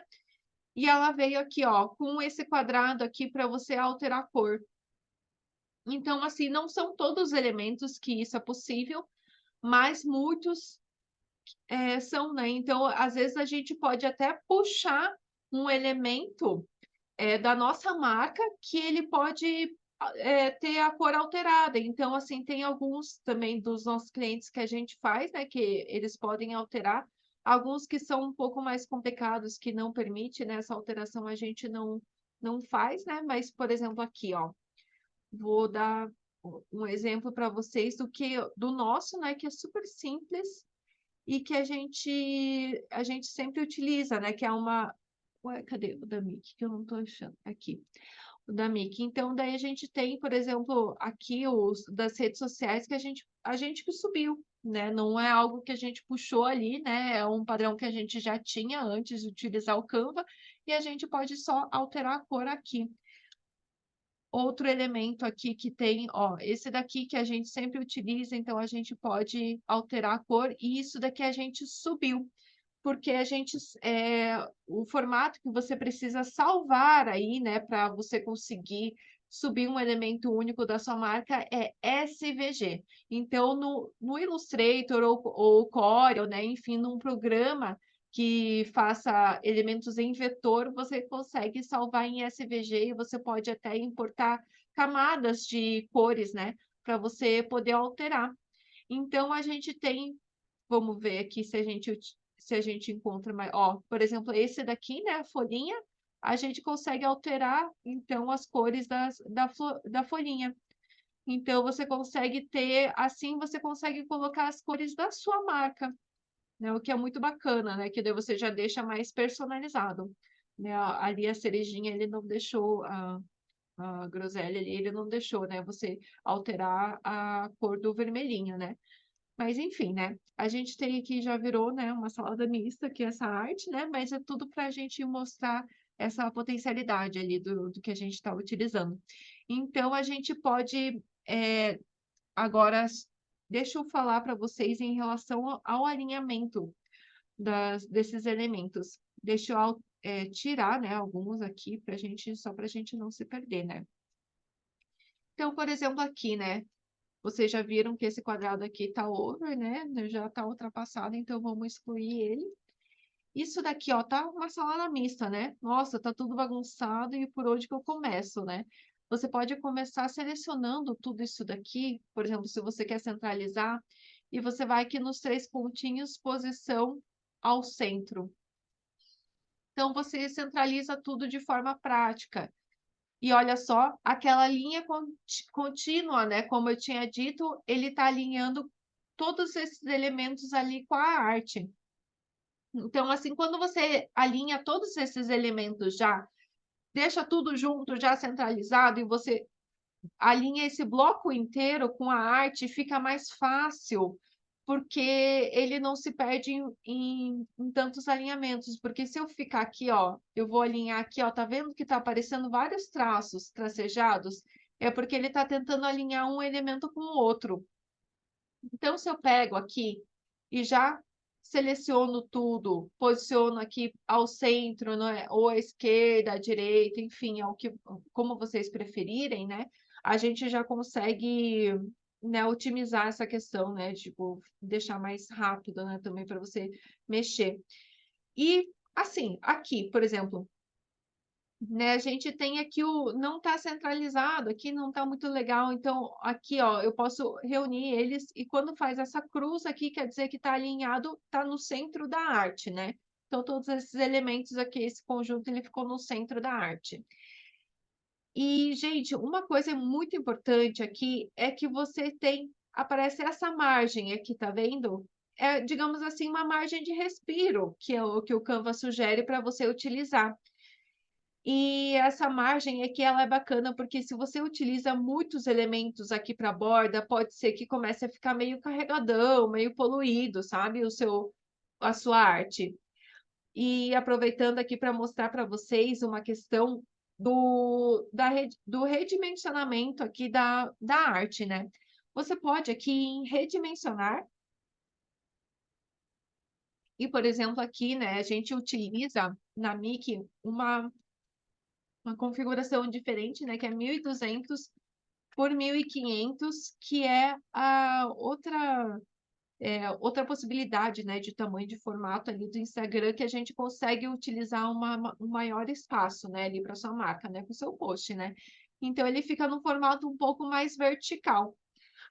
Speaker 1: e ela veio aqui, ó, com esse quadrado aqui para você alterar a cor. Então, assim, não são todos os elementos que isso é possível, mas muitos são, né? Então, às vezes a gente pode até puxar um elemento da nossa marca que ele pode ter a cor alterada. Então, assim, tem alguns também dos nossos clientes que a gente faz, né, que eles podem alterar. Alguns que são um pouco mais complicados, que não permite, né, essa alteração a gente não faz, né? Mas, por exemplo, aqui, ó, vou dar um exemplo para vocês do nosso, né, que é super simples e que a gente sempre utiliza, né, que é uma. Ué, cadê o da Mickey? Que eu não estou achando. Aqui o da Mickey. Então, daí a gente tem, por exemplo, aqui os das redes sociais que a gente que subiu, né? Não é algo que a gente puxou ali, né? É um padrão que a gente já tinha antes de utilizar o Canva e a gente pode só alterar a cor aqui. Outro elemento aqui que tem, ó, esse daqui que a gente sempre utiliza, então a gente pode alterar a cor e isso daqui a gente subiu. porque o formato que você precisa salvar aí, né, para você conseguir subir um elemento único da sua marca é SVG. Então, no Illustrator ou Corel, né, enfim, num programa que faça elementos em vetor, você consegue salvar em SVG e você pode até importar camadas de cores, né, para você poder alterar. Então, a gente tem, vamos ver aqui se a gente encontra mais. Ó, por exemplo, esse daqui, né, a folhinha, a gente consegue alterar, então, as cores da folhinha. Então, você consegue ter, assim, você consegue colocar as cores da sua marca, né, o que é muito bacana, né, que daí você já deixa mais personalizado. Né, ali a cerejinha, ele não deixou, a groselha ali, ele não deixou, né, você alterar a cor do vermelhinho, né. Mas enfim, né, a gente tem aqui já virou, né, uma salada mista que essa arte, né, mas é tudo para a gente mostrar essa potencialidade ali do que a gente está utilizando. Então a gente pode, agora deixa eu falar para vocês em relação ao alinhamento desses elementos. Deixa eu tirar, né, alguns aqui para gente só para a gente não se perder, né. Então, por exemplo, aqui, né, vocês já viram que esse quadrado aqui está over, né? Já está ultrapassado, então vamos excluir ele. Isso daqui, ó, tá uma salada mista, né? Nossa, tá tudo bagunçado e por onde que eu começo, né? Você pode começar selecionando tudo isso daqui, por exemplo, se você quer centralizar, e você vai aqui nos 3 pontinhos, posição ao centro. Então, você centraliza tudo de forma prática. E olha só, aquela linha contínua, né, como eu tinha dito, ele está alinhando todos esses elementos ali com a arte. Então, assim, quando você alinha todos esses elementos já, deixa tudo junto, já centralizado, e você alinha esse bloco inteiro com a arte, fica mais fácil, porque ele não se perde em tantos alinhamentos. Porque se eu ficar aqui, ó, eu vou alinhar aqui, ó, tá vendo que tá aparecendo vários traços tracejados? É porque ele está tentando alinhar um elemento com o outro. Então, se eu pego aqui e já seleciono tudo, posiciono aqui ao centro, né, ou à esquerda, à direita, enfim, como vocês preferirem, né? A gente já consegue, né, otimizar essa questão, né? Tipo, deixar mais rápido, né, também para você mexer. E assim, aqui, por exemplo, né, a gente tem aqui não está centralizado, aqui não está muito legal, então aqui, ó, eu posso reunir eles e quando faz essa cruz aqui, quer dizer que está alinhado, está no centro da arte, né? Então todos esses elementos aqui, esse conjunto, ele ficou no centro da arte. E, gente, uma coisa muito importante aqui é que você aparece essa margem aqui, tá vendo? É, digamos assim, uma margem de respiro, que é o que o Canva sugere para você utilizar. E essa margem aqui ela é bacana, porque se você utiliza muitos elementos aqui para a borda, pode ser que comece a ficar meio carregadão, meio poluído, sabe, a sua arte. E aproveitando aqui para mostrar para vocês uma questão do redimensionamento aqui da arte, né. Você pode aqui em redimensionar e, por exemplo, aqui, né, a gente utiliza na Mickey uma configuração diferente, né, que é 1200 por 1500, que é a outra possibilidade, né, de tamanho de formato ali do Instagram, que a gente consegue utilizar um maior espaço, né, ali para sua marca, né, para o seu post, né. Então ele fica num formato um pouco mais vertical.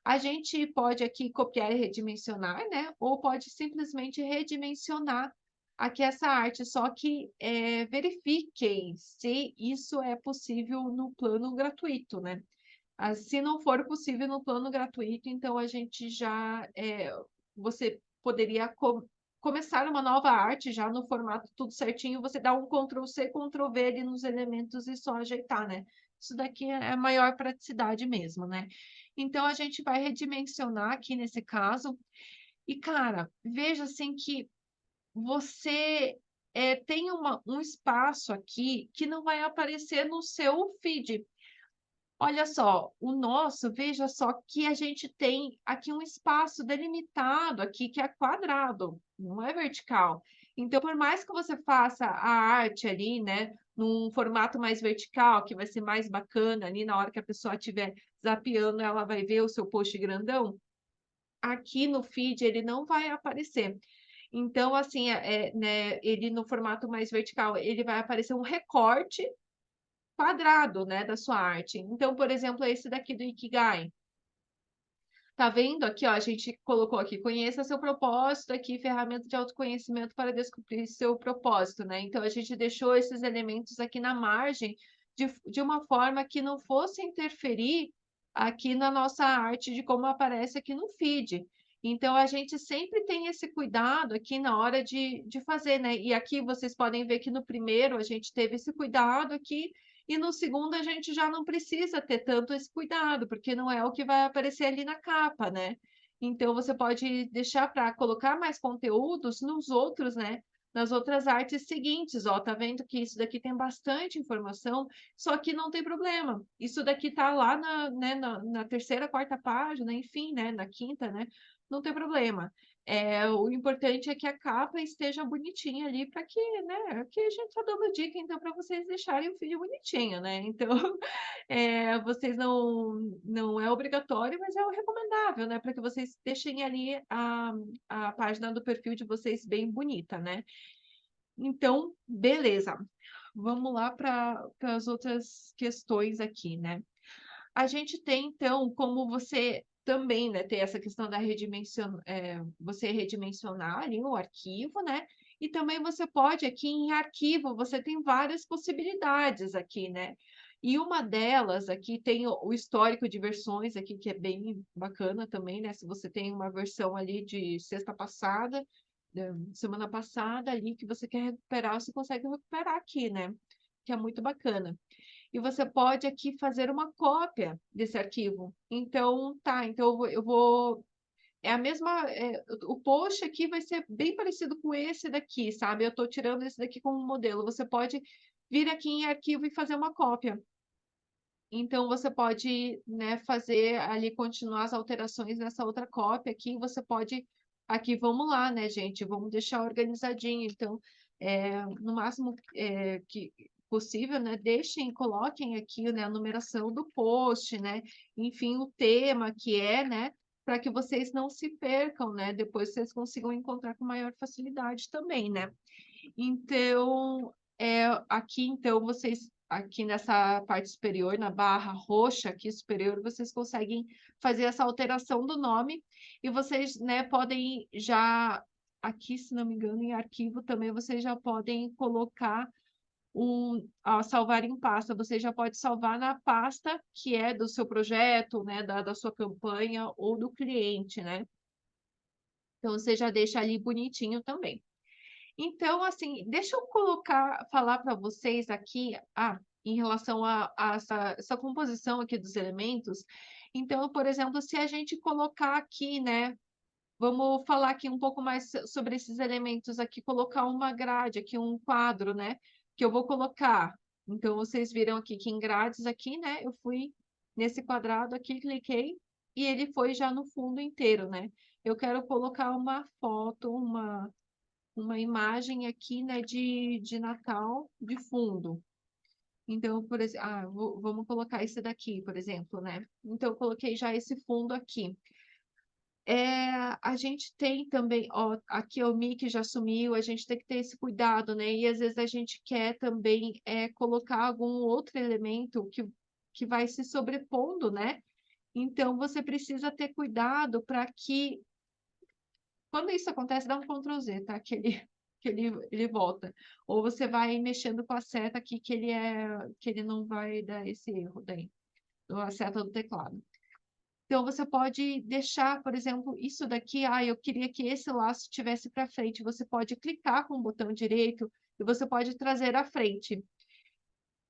Speaker 1: A gente pode aqui copiar e redimensionar, né, ou pode simplesmente redimensionar aqui essa arte, só que, verifiquem se isso é possível no plano gratuito, né. Se não for possível no plano gratuito, então a gente já, você poderia começar uma nova arte já no formato tudo certinho, você dá um Ctrl+C, Ctrl+V ali nos elementos e só ajeitar, né. Isso daqui é a maior praticidade mesmo, né. Então a gente vai redimensionar aqui nesse caso, e cara, veja assim que você, tem um espaço aqui que não vai aparecer no seu feed. Olha só, o nosso, veja só que a gente tem aqui um espaço delimitado aqui que é quadrado, não é vertical. Então, por mais que você faça a arte ali, né, num formato mais vertical, que vai ser mais bacana ali na hora que a pessoa estiver zapeando, ela vai ver o seu post grandão, aqui no feed ele não vai aparecer. Então, assim, né, ele no formato mais vertical, ele vai aparecer um recorte quadrado, né, da sua arte. Então, por exemplo, esse daqui do Ikigai. Tá vendo aqui, ó, a gente colocou aqui, conheça seu propósito aqui, ferramenta de autoconhecimento para descobrir seu propósito, né? Então, a gente deixou esses elementos aqui na margem de uma forma que não fosse interferir aqui na nossa arte, de como aparece aqui no feed. Então, a gente sempre tem esse cuidado aqui na hora de fazer, né? E aqui vocês podem ver que no primeiro a gente teve esse cuidado aqui, e no segundo a gente já não precisa ter tanto esse cuidado, porque não é o que vai aparecer ali na capa, né. Então você pode deixar para colocar mais conteúdos nos outros, né, nas outras artes seguintes. Ó, tá vendo que isso daqui tem bastante informação, só que não tem problema. Isso daqui tá lá na terceira, quarta página, enfim, né, na quinta, né, não tem problema. O importante é que a capa esteja bonitinha ali para que, né, aqui a gente tá dando dica então para vocês deixarem o feed bonitinho, né. Então, vocês não é obrigatório, mas é o recomendável, né, para que vocês deixem ali a página do perfil de vocês bem bonita, né. Então, beleza. Vamos lá para as outras questões aqui, né. A gente tem, então, como você também, né, ter essa questão da você redimensionar ali o arquivo, né, e também você pode aqui em arquivo, você tem várias possibilidades aqui, né. E uma delas aqui tem o histórico de versões aqui, que é bem bacana também, né, se você tem uma versão ali de sexta passada, semana passada ali que você quer recuperar, você consegue recuperar aqui, né, que é muito bacana. E você pode aqui fazer uma cópia desse arquivo. Então, tá, então eu vou é a mesma, o post aqui vai ser bem parecido com esse daqui, sabe, eu estou tirando esse daqui como modelo, você pode vir aqui em arquivo e fazer uma cópia. Então você pode, né, fazer ali, continuar as alterações nessa outra cópia aqui, você pode aqui vamos lá, né, gente, vamos deixar organizadinho, então, no máximo, que possível, né, deixem, coloquem aqui, né, a numeração do post, né, enfim, o tema que é, né, para que vocês não se percam, né, depois vocês consigam encontrar com maior facilidade também, né. Então, aqui então vocês aqui nessa parte superior, na barra roxa aqui superior, vocês conseguem fazer essa alteração do nome e vocês, né, podem já aqui, se não me engano, em arquivo também vocês já podem colocar salvar em pasta, você já pode salvar na pasta que é do seu projeto, né, da sua campanha ou do cliente, né. Então você já deixa ali bonitinho também. Então, assim, deixa eu falar para vocês aqui, em relação a essa composição aqui dos elementos. Então, por exemplo, se a gente colocar aqui, né, vamos falar aqui um pouco mais sobre esses elementos aqui, colocar uma grade aqui, um quadro, né, que eu vou colocar. Então, vocês viram aqui que em grades aqui, né, eu fui nesse quadrado aqui, cliquei, e ele foi já no fundo inteiro, né. Eu quero colocar uma foto, uma imagem aqui, né, de Natal de fundo. Então, por exemplo, vamos colocar esse daqui, por exemplo, né. Então eu coloquei já esse fundo aqui. A gente tem também, ó, aqui o mic já sumiu, a gente tem que ter esse cuidado, né, e às vezes a gente quer também, colocar algum outro elemento que vai se sobrepondo, né. Então você precisa ter cuidado para que quando isso acontece, dá um Ctrl Z, tá, que ele volta. Ou você vai mexendo com a seta aqui que ele não vai dar esse erro daí, a seta do teclado. Então você pode deixar, por exemplo, isso daqui, eu queria que esse laço estivesse para frente, você pode clicar com o botão direito e você pode trazer à frente.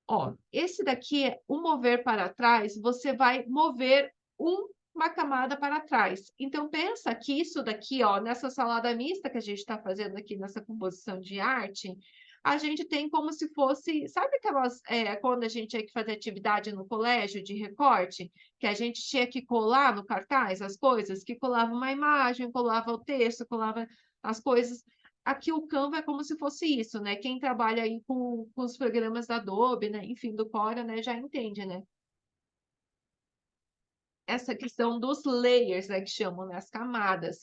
Speaker 1: Ó, esse daqui é o mover para trás, você vai mover uma camada para trás. Então pensa que isso daqui, ó, nessa salada mista que a gente está fazendo aqui nessa composição de arte, a gente tem como se fosse, sabe aquelas, quando a gente tinha que fazer atividade no colégio de recorte, que a gente tinha que colar no cartaz as coisas, que colava uma imagem, colava o texto, colava as coisas. aqui o Canva é como se fosse isso, né? Quem trabalha aí com os programas da Adobe, né? Enfim, do Cora, né? Já entende, né? Essa questão dos layers, né? Que chamam, né? As camadas.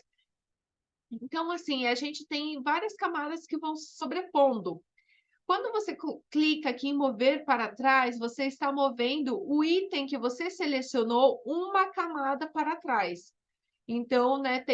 Speaker 1: Então, assim, a gente tem várias camadas que vão se sobrepondo. Quando você clica aqui em mover para trás, você está movendo o item que você selecionou uma camada para trás. Então, né,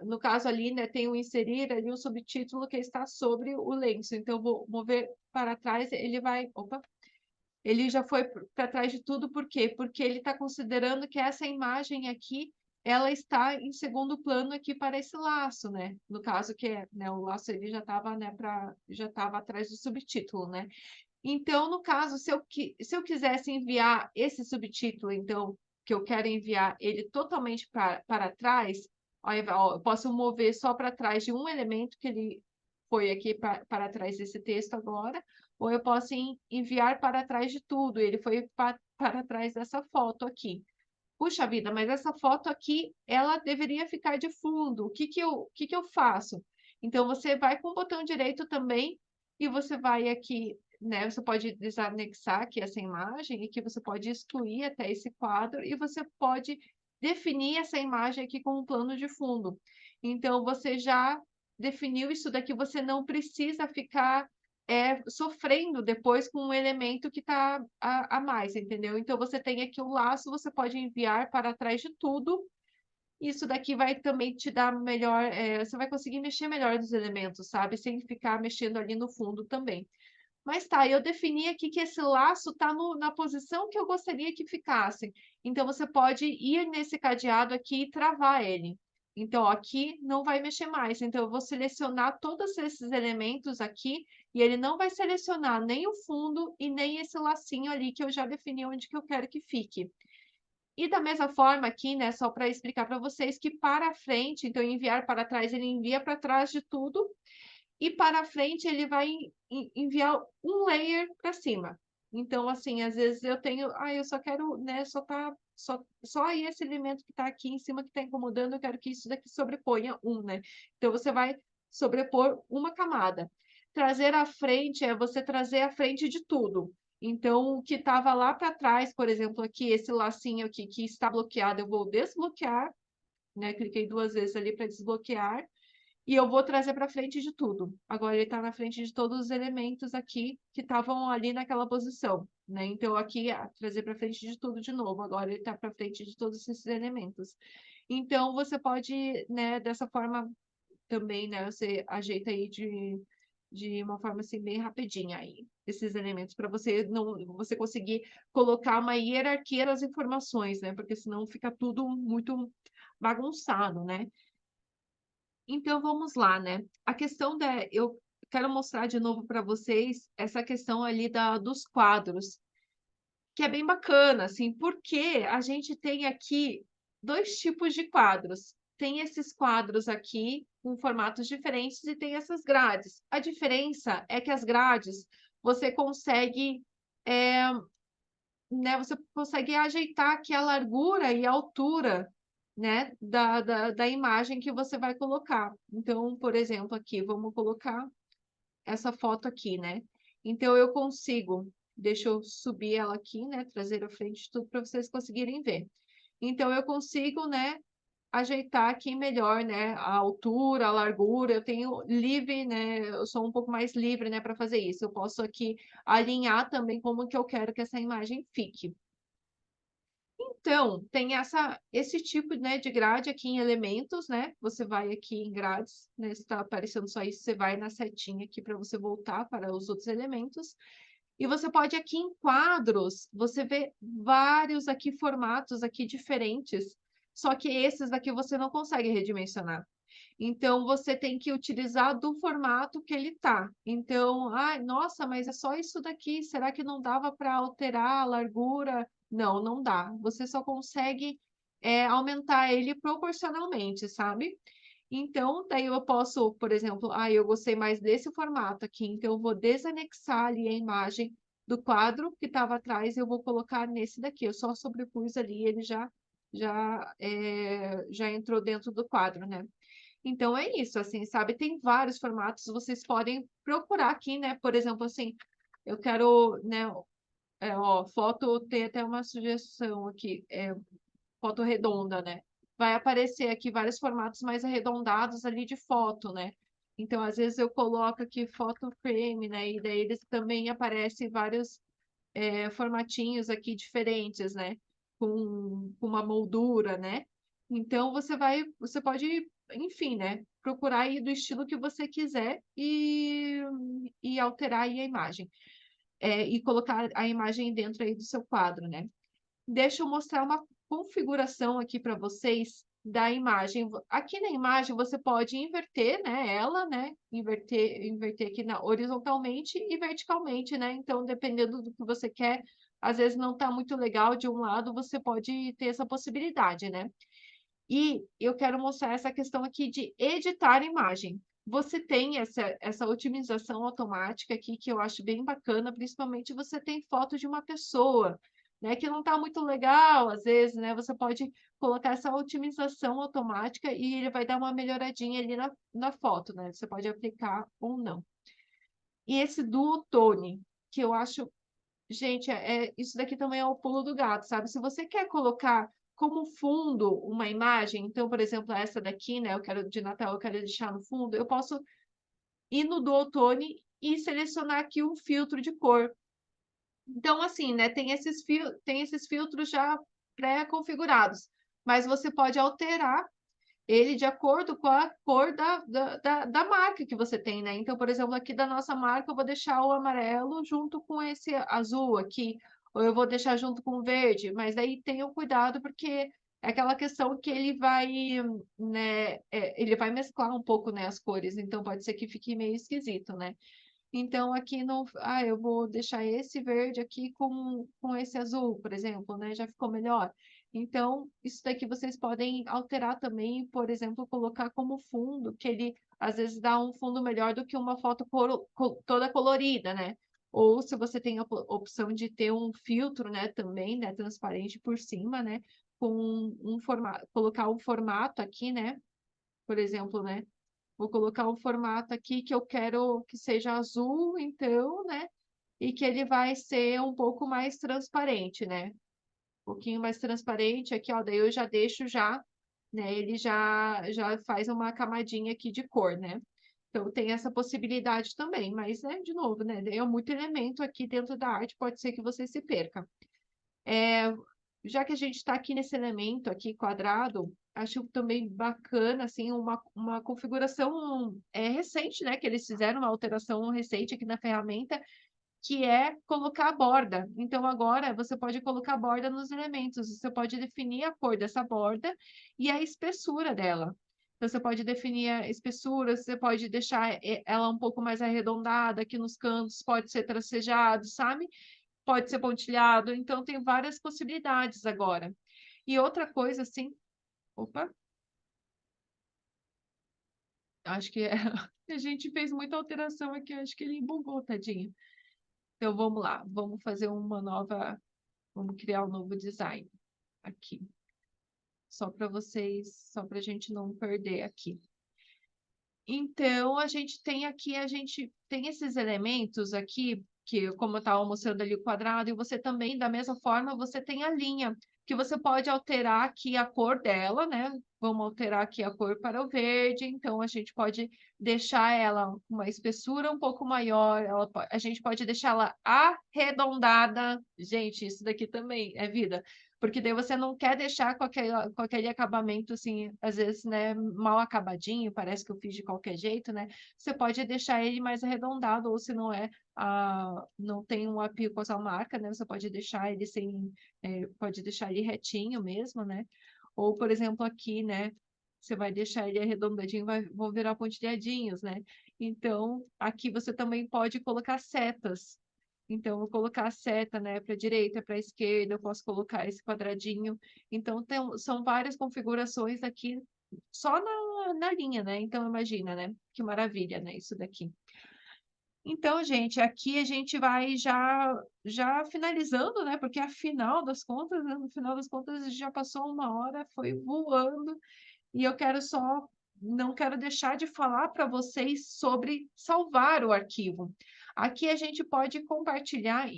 Speaker 1: no caso ali, né, tem o inserir ali um subtítulo que está sobre o lenço. Então, eu vou mover para trás, ele já foi para trás de tudo, por quê? Porque ele está considerando que essa imagem aqui, ela está em segundo plano aqui para esse laço, né? No caso que é, né, o laço ele já estava, né, já estava atrás do subtítulo, né? Então, no caso, se eu quisesse enviar esse subtítulo, então, que eu quero enviar ele totalmente para trás, ó, eu posso mover só para trás de um elemento que ele foi aqui para trás desse texto agora, ou eu posso enviar para trás de tudo, ele foi para trás dessa foto aqui. Puxa vida, mas essa foto aqui, ela deveria ficar de fundo. Que que eu faço? Então, você vai com o botão direito também e você vai aqui, né? Você pode desanexar aqui essa imagem e que você pode excluir até esse quadro e você pode definir essa imagem aqui como plano de fundo. Então, você já definiu isso daqui, você não precisa ficar sofrendo depois com um elemento que está a mais, entendeu? Então, você tem aqui o laço, você pode enviar para trás de tudo. Isso daqui vai também te dar melhor, você vai conseguir mexer melhor nos elementos, sabe? Sem ficar mexendo ali no fundo também. Mas tá, eu defini aqui que esse laço está na posição que eu gostaria que ficasse. Então, você pode ir nesse cadeado aqui e travar ele. Então, ó, aqui não vai mexer mais. Então, eu vou selecionar todos esses elementos aqui e ele não vai selecionar nem o fundo e nem esse lacinho ali que eu já defini onde que eu quero que fique. E da mesma forma aqui, né, só para explicar para vocês que para frente, então enviar para trás, ele envia para trás de tudo e para frente ele vai enviar um layer para cima. Então, assim, às vezes eu tenho, eu só quero, né, só aí esse elemento que está aqui em cima que está incomodando, eu quero que isso daqui sobreponha um, né? Então, você vai sobrepor uma camada. Trazer à frente é você trazer à frente de tudo. Então, o que estava lá para trás, por exemplo, aqui, esse lacinho aqui que está bloqueado, eu vou desbloquear, né? Cliquei duas vezes ali para desbloquear e eu vou trazer para frente de tudo. Agora ele está na frente de todos os elementos aqui que estavam ali naquela posição, né? Então aqui trazer para frente de tudo de novo. Agora ele está para frente de todos esses elementos. Então você pode, né? Dessa forma também, né? Você ajeita aí de uma forma assim bem rapidinha aí esses elementos para você conseguir colocar uma hierarquia das informações, né? Porque senão fica tudo muito bagunçado, né? Então vamos lá, né? A questão eu quero mostrar de novo para vocês essa questão ali dos quadros, que é bem bacana, assim, porque a gente tem aqui dois tipos de quadros. Tem esses quadros aqui com formatos diferentes e tem essas grades. A diferença é que as grades você consegue, né, você consegue ajeitar aqui a largura e a altura, né, da imagem que você vai colocar. Então, por exemplo, aqui, vamos colocar essa foto aqui, né? Então, eu consigo, deixa eu subir ela aqui, né, trazer à frente de tudo para vocês conseguirem ver. Então, eu consigo, né, ajeitar aqui melhor, né, a altura, a largura, eu tenho livre, né, eu sou um pouco mais livre, né, para fazer isso. Eu posso aqui alinhar também como que eu quero que essa imagem fique. Então, tem esse tipo, né, de grade aqui em elementos, né? Você vai aqui em grades, né? Se está aparecendo só isso, você vai na setinha aqui para você voltar para os outros elementos. E você pode aqui em quadros, você vê vários aqui formatos aqui diferentes, só que esses daqui você não consegue redimensionar. Então, você tem que utilizar do formato que ele tá. Então, nossa, mas é só isso daqui. Será que não dava para alterar a largura? Não, não dá. Você só consegue aumentar ele proporcionalmente, sabe? Então, daí eu posso, por exemplo, eu gostei mais desse formato aqui, então eu vou desanexar ali a imagem do quadro que estava atrás, eu vou colocar nesse daqui. Eu só sobrepus ali, ele já entrou dentro do quadro, né? Então é isso, assim, sabe? Tem vários formatos, vocês podem procurar aqui, né? Por exemplo, assim, eu quero, né? Ó, foto, tem até uma sugestão aqui, foto redonda, né? Vai aparecer aqui vários formatos mais arredondados ali de foto, né? Então, às vezes eu coloco aqui foto frame, né? E daí eles também aparecem vários formatinhos aqui diferentes, né? Com uma moldura, né? Então você pode, enfim, né? Procurar aí do estilo que você quiser e alterar aí a imagem. E colocar a imagem dentro aí do seu quadro, né? Deixa eu mostrar uma configuração aqui para vocês da imagem. Aqui na imagem você pode inverter, né, ela, né, inverter aqui horizontalmente e verticalmente, né? Então, dependendo do que você quer, às vezes não está muito legal de um lado, você pode ter essa possibilidade, né? E eu quero mostrar essa questão aqui de editar imagem. Você tem essa otimização automática aqui que eu acho bem bacana, principalmente você tem foto de uma pessoa, né, que não está muito legal, às vezes, né? Você pode colocar essa otimização automática e ele vai dar uma melhoradinha ali na foto, né? Você pode aplicar ou não. E esse Duo Tone, que eu acho gente, isso daqui também é o pulo do gato, sabe? Se você quer colocar como fundo uma imagem, então, por exemplo, essa daqui, né? Eu quero de Natal, eu quero deixar no fundo, eu posso ir no Dual Tone e selecionar aqui um filtro de cor. Então, assim, né? Tem esses filtros já pré-configurados, mas você pode alterar ele de acordo com a cor da marca que você tem, né? Então, por exemplo, aqui da nossa marca, eu vou deixar o amarelo junto com esse azul aqui, ou eu vou deixar junto com o verde, mas daí tenham cuidado, porque é aquela questão que ele vai, né, ele vai mesclar um pouco, né, as cores, então pode ser que fique meio esquisito, né? Então, aqui no. Ah, eu vou deixar esse verde aqui com esse azul, por exemplo, né? Já ficou melhor. Então, isso daqui vocês podem alterar também, por exemplo, colocar como fundo, que ele às vezes dá um fundo melhor do que uma foto toda colorida, né? Ou se você tem a opção de ter um filtro, né, também, né, transparente por cima, né? Com um formato, colocar um formato aqui, né? Por exemplo, né? Vou colocar um formato aqui que eu quero que seja azul, então, né? E que ele vai ser um pouco mais transparente, né? Um pouquinho mais transparente aqui, ó. Daí eu já deixo já, né? Ele já faz uma camadinha aqui de cor, né? Então tem essa possibilidade também, mas, né, de novo, né? É muito elemento aqui dentro da arte, pode ser que você se perca. Já que a gente está aqui nesse elemento aqui quadrado, acho também bacana, assim, uma configuração recente, né? Que eles fizeram uma alteração recente aqui na ferramenta, que é colocar a borda. Então, agora você pode colocar a borda nos elementos. Você pode definir a cor dessa borda e a espessura dela. Então, você pode definir a espessura, você pode deixar ela um pouco mais arredondada aqui nos cantos, pode ser tracejado, sabe? Pode ser pontilhado, então tem várias possibilidades agora. E outra coisa, assim, opa, acho que a gente fez muita alteração aqui, acho que ele bugou, tadinho. Então vamos lá, vamos fazer uma nova, vamos criar um novo design aqui, só para vocês, só para a gente não perder aqui. Então, a gente tem aqui, a gente tem esses elementos aqui, que como eu estava mostrando ali o quadrado, e você também, da mesma forma, você tem a linha, que você pode alterar aqui a cor dela, né? Vamos alterar aqui a cor para o verde, então a gente pode deixar ela uma espessura um pouco maior, a gente pode deixá-la arredondada. Gente, isso daqui também é vida. Porque daí você não quer deixar com aquele acabamento, assim, às vezes, né, mal acabadinho, parece que eu fiz de qualquer jeito, né? Você pode deixar ele mais arredondado, ou se não é, não tem um apio com essa marca, né? Você pode deixar ele sem, pode deixar ele retinho mesmo, né? Ou, por exemplo, aqui, né? Você vai deixar ele arredondadinho, vão virar pontilhadinhos, né? Então, aqui você também pode colocar setas. Então, eu vou colocar a seta, né, para a direita, para a esquerda, eu posso colocar esse quadradinho. Então, são várias configurações aqui só na linha, né? Então, imagina, né? Que maravilha, né? Isso daqui. Então, gente, aqui a gente vai já finalizando, né? Porque afinal das contas, né, no final das contas, já passou uma hora, foi voando. E eu quero só não quero deixar de falar para vocês sobre salvar o arquivo. Aqui a gente pode compartilhar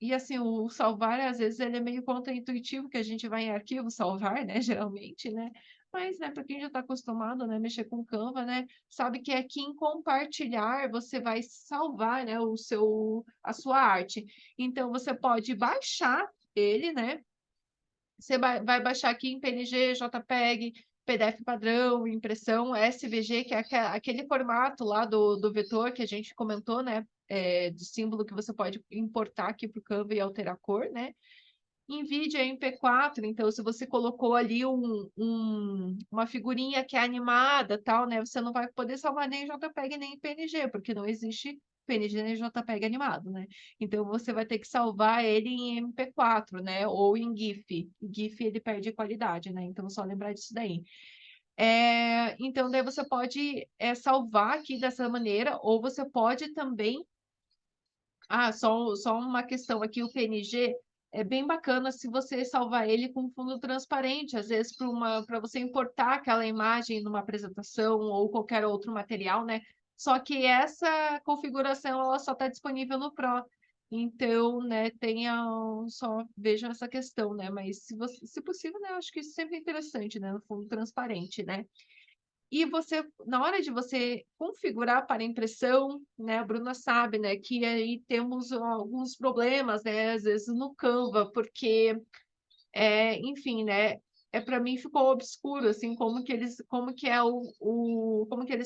Speaker 1: e assim, o salvar, às vezes, ele é meio contraintuitivo, que a gente vai em arquivo salvar, né, geralmente, né, mas, né, para quem já está acostumado, né, mexer com Canva, né, sabe que aqui em compartilhar você vai salvar, né, a sua arte. Então você pode baixar ele, né, você vai baixar aqui em PNG, JPEG, PDF padrão, impressão, SVG, que é aquele formato lá do vetor que a gente comentou, né? De símbolo que você pode importar aqui para o Canva e alterar a cor, né? Em vídeo é MP4, então se você colocou ali uma figurinha que é animada, tal, né? Você não vai poder salvar nem em JPEG nem em PNG, porque não existe PNG nem JPEG animado, né? Então você vai ter que salvar ele em MP4, né? Ou em GIF. GIF ele perde qualidade, né? Então só lembrar disso daí. Então daí você pode salvar aqui dessa maneira, ou você pode também só uma questão aqui, o PNG é bem bacana se você salvar ele com fundo transparente, às vezes para você importar aquela imagem numa apresentação ou qualquer outro material, né? Só que essa configuração ela só está disponível no Pro. Então, né, só vejam essa questão, né? Mas se possível, né, acho que isso sempre é interessante, né? No fundo transparente, né? E você, na hora de você configurar para impressão, né, a Bruna sabe, né, que aí temos alguns problemas, né, às vezes no Canva, porque, enfim, né, para mim ficou obscuro, assim, como que eles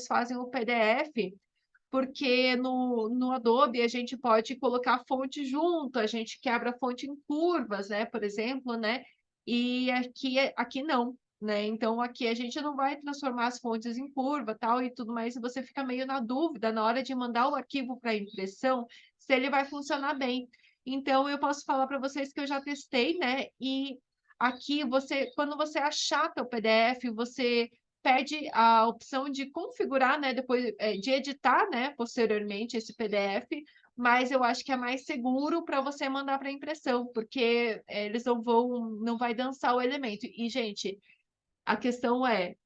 Speaker 1: fazem o PDF, porque no Adobe a gente pode colocar a fonte junto, a gente quebra a fonte em curvas, né, por exemplo, né, e aqui não, né, então aqui a gente não vai transformar as fontes em curva, tal, e tudo mais, e você fica meio na dúvida na hora de mandar o arquivo para impressão, se ele vai funcionar bem. Então eu posso falar para vocês que eu já testei, né, e aqui quando você achata o PDF, você pede a opção de configurar, né, depois de editar, né, posteriormente esse PDF, mas eu acho que é mais seguro para você mandar para impressão, porque eles não vai dançar o elemento. E, gente, a questão é,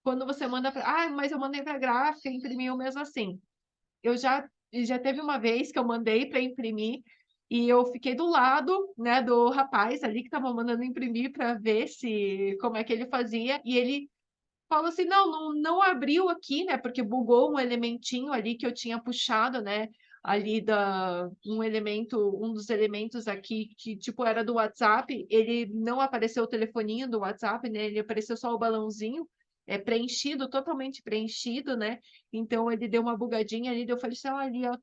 Speaker 1: quando você manda para, mas eu mandei para a gráfica, imprimiu mesmo assim. Eu já teve uma vez que eu mandei para imprimir e eu fiquei do lado, né, do rapaz ali que estava mandando imprimir para ver se como é que ele fazia, e ele falou assim: não abriu aqui, né? Porque bugou um elementinho ali que eu tinha puxado, né? Ali um dos elementos aqui que tipo era do WhatsApp, ele não apareceu o telefoninho do WhatsApp, né? Ele apareceu só o balãozinho, preenchido, totalmente preenchido, né? Então ele deu uma bugadinha ali, daí eu falei assim: ali, ó,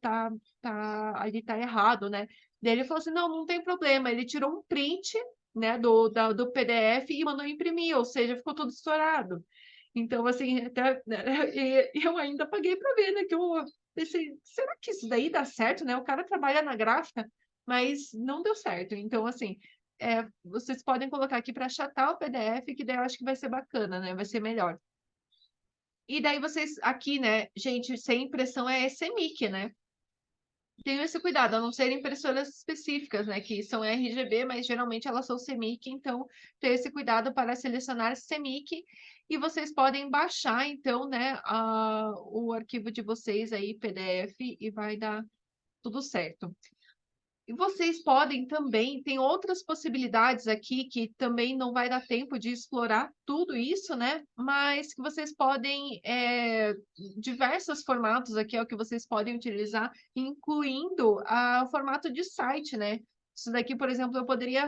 Speaker 1: ali tá errado, né? Daí ele falou assim: não tem problema. Ele tirou um print, né, do PDF e mandou imprimir, ou seja, ficou tudo estourado. Então, assim, até, né, eu ainda paguei para ver, né? Que eu pensei, será que isso daí dá certo, né? O cara trabalha na gráfica, mas não deu certo. Então, assim, vocês podem colocar aqui para achatar o PDF, que daí eu acho que vai ser bacana, né? Vai ser melhor. E daí vocês, aqui, né, gente, sem impressão é CMYK, né? Tenham esse cuidado, a não ser impressoras específicas, né, que são RGB, mas geralmente elas são CMYK, então tenham esse cuidado para selecionar CMYK e vocês podem baixar, então, né, o arquivo de vocês aí, PDF, e vai dar tudo certo. E vocês podem também, tem outras possibilidades aqui que também não vai dar tempo de explorar tudo isso, né? Mas que vocês podem, diversos formatos aqui é o que vocês podem utilizar, incluindo o formato de site, né? Isso daqui, por exemplo, eu poderia,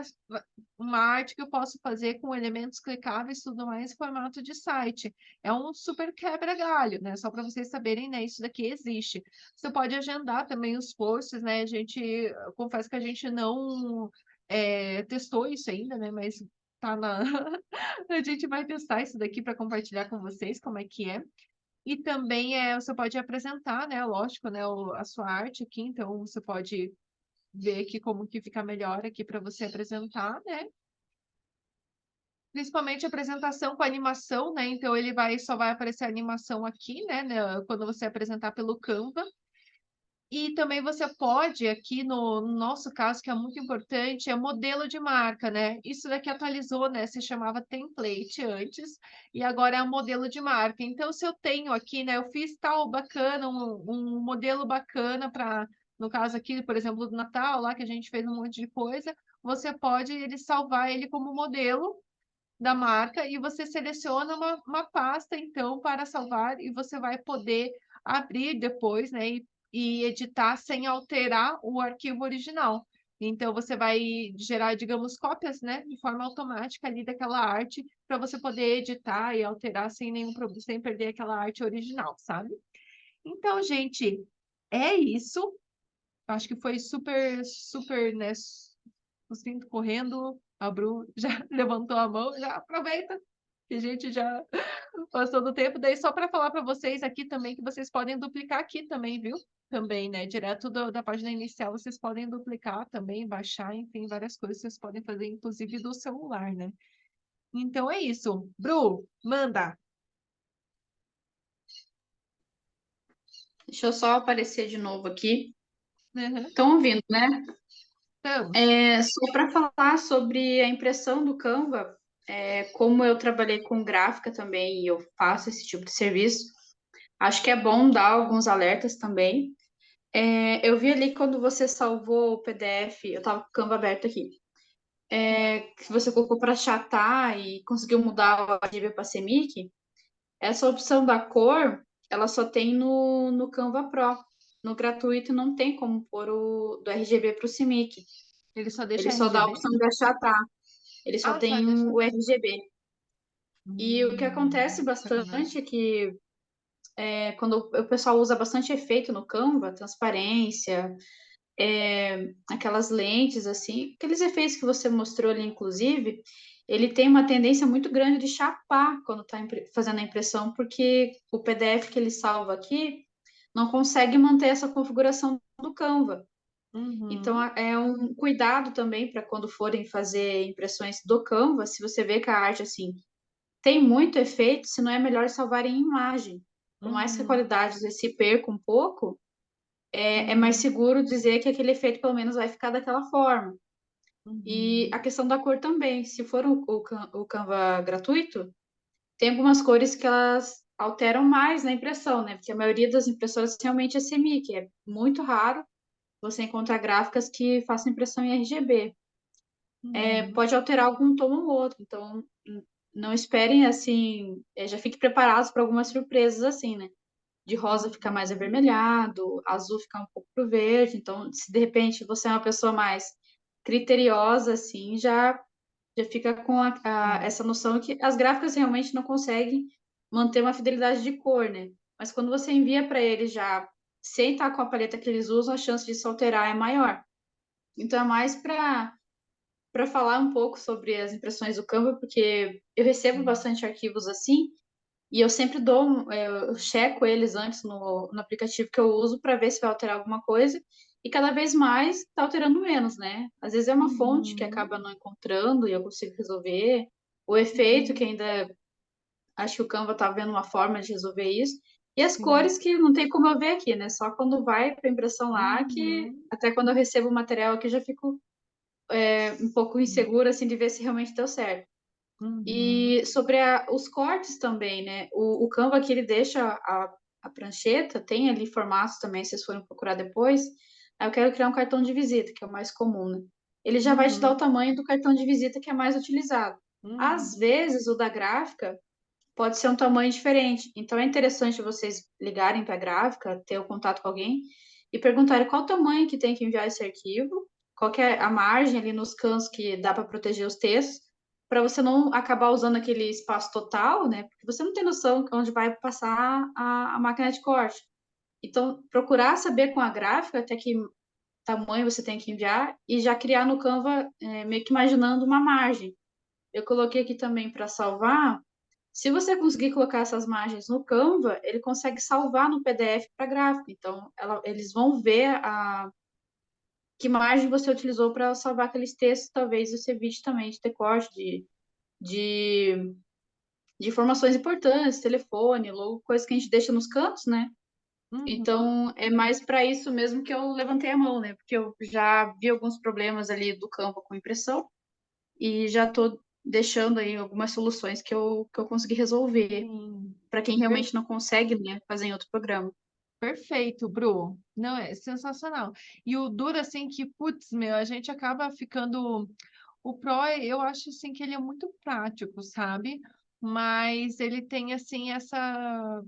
Speaker 1: uma arte que eu posso fazer com elementos clicáveis e tudo mais, em formato de site. É um super quebra-galho, né? Só para vocês saberem, né? Isso daqui existe. Você pode agendar também os posts, né? Eu confesso que a gente não testou isso ainda, né? Mas tá na. A gente vai testar isso daqui para compartilhar com vocês como é que é. E também você pode apresentar, né? Lógico, né? A sua arte aqui, então você pode ver aqui como que fica melhor aqui para você apresentar, né? Principalmente a apresentação com animação, né? Então só vai aparecer a animação aqui, né? Quando você apresentar pelo Canva. E também você pode, aqui no nosso caso, que é muito importante, é modelo de marca, né? Isso daqui atualizou, né? Se chamava template antes, e agora é um modelo de marca. Então, se eu tenho aqui, né? Eu fiz tal bacana, um modelo bacana para, no caso aqui, por exemplo, do Natal, lá que a gente fez um monte de coisa, você pode ele salvar ele como modelo da marca e você seleciona uma pasta, então, para salvar, e você vai poder abrir depois, né, e editar sem alterar o arquivo original. Então, você vai gerar, digamos, cópias, né, de forma automática ali daquela arte, para você poder editar e alterar sem nenhum problema, sem perder aquela arte original, sabe? Então, gente, é isso. Acho que foi super, super, né, sucinto, correndo. A Bru já levantou a mão, já aproveita que a gente já passou do tempo. Daí, só para falar para vocês aqui também, que vocês podem duplicar aqui também, viu? Também, né? Direto da página inicial, vocês podem duplicar também, baixar, enfim, várias coisas vocês podem fazer, inclusive do celular, né? Então é isso. Bru, manda.
Speaker 2: Deixa eu só aparecer de novo aqui.
Speaker 1: Uhum.
Speaker 2: Estão ouvindo, né?
Speaker 1: Estamos.
Speaker 2: Só para falar sobre a impressão do Canva, como eu trabalhei com gráfica também e eu faço esse tipo de serviço, acho que é bom dar alguns alertas também. Eu vi ali quando você salvou o PDF, eu estava com o Canva aberto aqui, que você colocou para achatar e conseguiu mudar o RGB para CMYK. Essa opção da cor, ela só tem no Canva Pro. No gratuito não tem como pôr o do RGB para o CMYK.
Speaker 1: Ele só
Speaker 2: Ele
Speaker 1: deixa
Speaker 2: só dá a
Speaker 1: RGB?
Speaker 2: opção de achatar. Ele só
Speaker 1: Ah, só
Speaker 2: tem
Speaker 1: deixa.
Speaker 2: o RGB. E o que acontece
Speaker 1: Sacanagem.
Speaker 2: bastante é que quando o pessoal usa bastante efeito no Canva, transparência, aquelas lentes assim, aqueles efeitos que você mostrou ali, inclusive, ele tem uma tendência muito grande de chapar quando está fazendo a impressão, porque o PDF que ele salva aqui não consegue manter essa configuração do Canva. Então,
Speaker 1: Uhum.
Speaker 2: é um cuidado também para quando forem fazer impressões do Canva, se você vê que a arte assim tem muito efeito, se não é melhor salvar em imagem. Por mais que a
Speaker 1: Uhum.
Speaker 2: qualidade se perca um pouco, é mais
Speaker 1: Uhum.
Speaker 2: seguro dizer que aquele efeito pelo menos vai ficar daquela forma. E
Speaker 1: Uhum.
Speaker 2: a questão da cor também. Se for o Canva gratuito, tem algumas cores que elas alteram mais na impressão, né? Porque a maioria das impressoras realmente é semi, que é muito raro você encontrar gráficas que façam impressão em RGB.
Speaker 1: Uhum.
Speaker 2: Pode alterar algum tom ou outro, então não esperem assim, já fiquem preparados para algumas surpresas assim, né? De rosa ficar mais
Speaker 1: Uhum.
Speaker 2: avermelhado, azul ficar um pouco pro verde. Então, se de repente você é uma pessoa mais criteriosa, assim, já fica com
Speaker 1: Sim.
Speaker 2: essa noção que as gráficas realmente não conseguem manter uma fidelidade de cor, né? Mas quando você envia para eles já sem estar com a paleta que eles usam, a chance de se alterar é maior. Então, é mais para falar um pouco sobre as impressões do Canva, porque eu recebo
Speaker 1: Sim.
Speaker 2: bastante arquivos assim, e eu sempre eu checo eles antes no aplicativo que eu uso para ver se vai alterar alguma coisa, e cada vez mais está alterando menos, né? Às vezes é uma fonte que
Speaker 1: Uhum.
Speaker 2: acaba não encontrando e eu consigo resolver, o efeito que
Speaker 1: Uhum.
Speaker 2: ainda acho que o Canva tá vendo uma forma de resolver isso, e as
Speaker 1: Sim.
Speaker 2: cores que não tem como eu ver aqui, né? Só quando vai para impressão lá, que
Speaker 1: Uhum.
Speaker 2: até quando eu recebo o material aqui eu já fico um pouco insegura assim de ver se realmente deu certo.
Speaker 1: Uhum.
Speaker 2: E sobre os cortes também, né? O Canva aqui ele deixa a prancheta, tem ali formatos também, se vocês forem procurar depois. Aí eu quero criar um cartão de visita, que é o mais comum, né? Ele já vai te dar o
Speaker 1: Uhum.
Speaker 2: tamanho do cartão de visita que é mais utilizado. Às
Speaker 1: Uhum.
Speaker 2: vezes, o da gráfica pode ser um tamanho diferente. Então, é interessante vocês ligarem para a gráfica, ter o contato com alguém e perguntarem qual tamanho que tem que enviar esse arquivo, qual que é a margem ali nos cantos que dá para proteger os textos, para você não acabar usando aquele espaço total, né? Porque você não tem noção onde vai passar a máquina de corte. Então, procurar saber com a gráfica até que tamanho você tem que enviar e já criar no Canva, meio que imaginando uma margem. Eu coloquei aqui também para salvar. Se você conseguir colocar essas margens no Canva, ele consegue salvar no PDF para gráfico. Então, eles vão ver que margem você utilizou para salvar aqueles textos. Talvez você evite também de ter corte de informações importantes, telefone, logo, coisas que a gente deixa nos cantos, né?
Speaker 1: Uhum.
Speaker 2: Então, é mais para isso mesmo que eu levantei a mão, né? Porque eu já vi alguns problemas ali do campo com impressão e já estou deixando aí algumas soluções que eu consegui resolver
Speaker 1: Sim.
Speaker 2: para quem realmente não consegue, né, fazer em outro programa.
Speaker 1: Perfeito, Bru. Não, é sensacional. E o duro, assim, que, putz, meu, a gente acaba ficando. O Pro, eu acho, assim, que ele é muito prático, sabe? Mas ele tem, assim, essa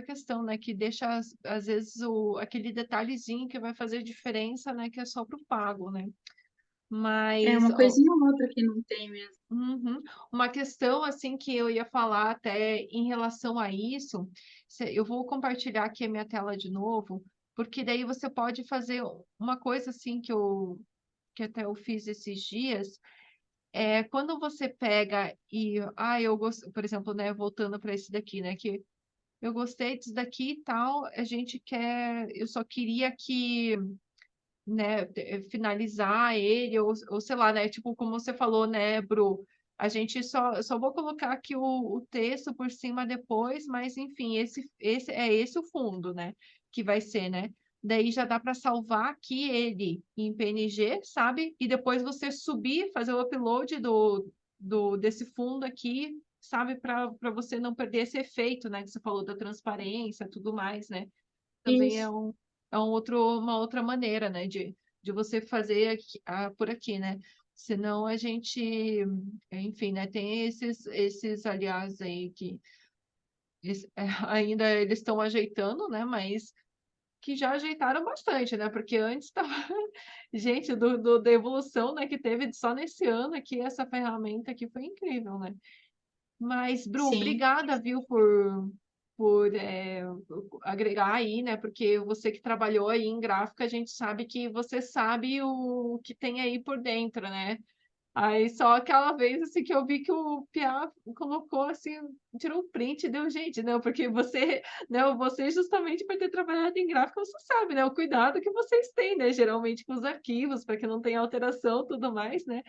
Speaker 1: questão, né? Que deixa, às vezes, aquele detalhezinho que vai fazer diferença, né? Que é só pro pago, né?
Speaker 2: É
Speaker 1: Mas,
Speaker 2: uma
Speaker 1: ó,
Speaker 2: coisinha ou outra que não tem mesmo.
Speaker 1: uhum. Uma questão assim que eu ia falar até em relação a isso, eu vou compartilhar aqui a minha tela de novo, porque daí você pode fazer uma coisa assim que até eu fiz esses dias, é quando você pega e eu gosto, por exemplo, né, voltando para esse daqui, né, que eu gostei disso daqui e tal, eu só queria que, né, finalizar ele, ou sei lá, né, tipo, como você falou, né, Bru, a gente só vou colocar aqui o texto por cima depois, mas enfim, esse o fundo, né, que vai ser, né, daí já dá para salvar aqui ele em PNG, sabe, e depois você subir, fazer o upload desse fundo aqui, sabe, para você não perder esse efeito, né, que você falou da transparência, tudo mais, né, também
Speaker 2: Isso.
Speaker 1: uma outra maneira, né, de você fazer por aqui, né? Senão a gente, enfim, né, tem aliás, aí que ainda eles estão ajeitando, né? Mas que já ajeitaram bastante, né? Porque antes estava, gente, da evolução, né, que teve só nesse ano aqui, essa ferramenta aqui foi incrível, né? Mas, Bru,
Speaker 2: Sim.
Speaker 1: obrigada, viu, por agregar aí, né? Porque você que trabalhou aí em gráfica, a gente sabe que você sabe o que tem aí por dentro, né? Aí só aquela vez assim que eu vi que o Piá colocou assim, tirou um print e deu, gente, não, porque você, né, você justamente por ter trabalhado em gráfica, você sabe, né, o cuidado que vocês têm, né, geralmente com os arquivos, para que não tenha alteração, tudo mais, né?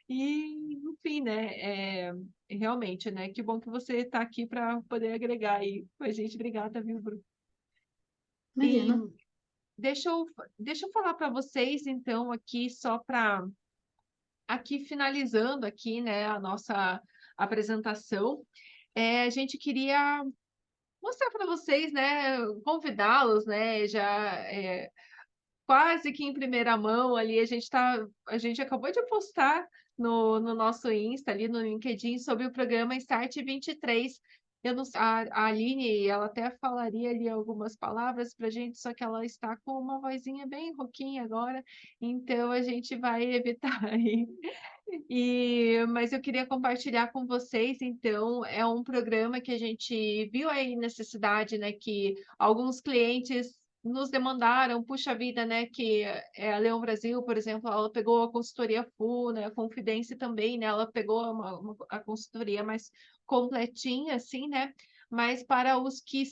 Speaker 1: E, enfim, né, realmente, né, que bom que você está aqui para poder agregar aí com a gente. Obrigada, viu, Bruno? E
Speaker 2: Imagina.
Speaker 1: deixa eu, deixa eu falar para vocês, então, aqui, só para aqui finalizando aqui, né, a nossa apresentação, a gente queria mostrar para vocês, né, convidá-los, né, já quase que em primeira mão ali, a gente acabou de postar no nosso Insta, ali no LinkedIn, sobre o programa Start 23. Eu não, a Aline, ela até falaria ali algumas palavras para a gente, só que ela está com uma vozinha bem rouquinha agora, então a gente vai evitar aí. Mas eu queria compartilhar com vocês, então, é um programa que a gente viu aí necessidade, né, que alguns clientes nos demandaram, puxa vida, né, que a Leão Brasil, por exemplo, ela pegou a consultoria full, né, a Confidência também, né, ela pegou a consultoria mais completinha, assim, né, mas para os que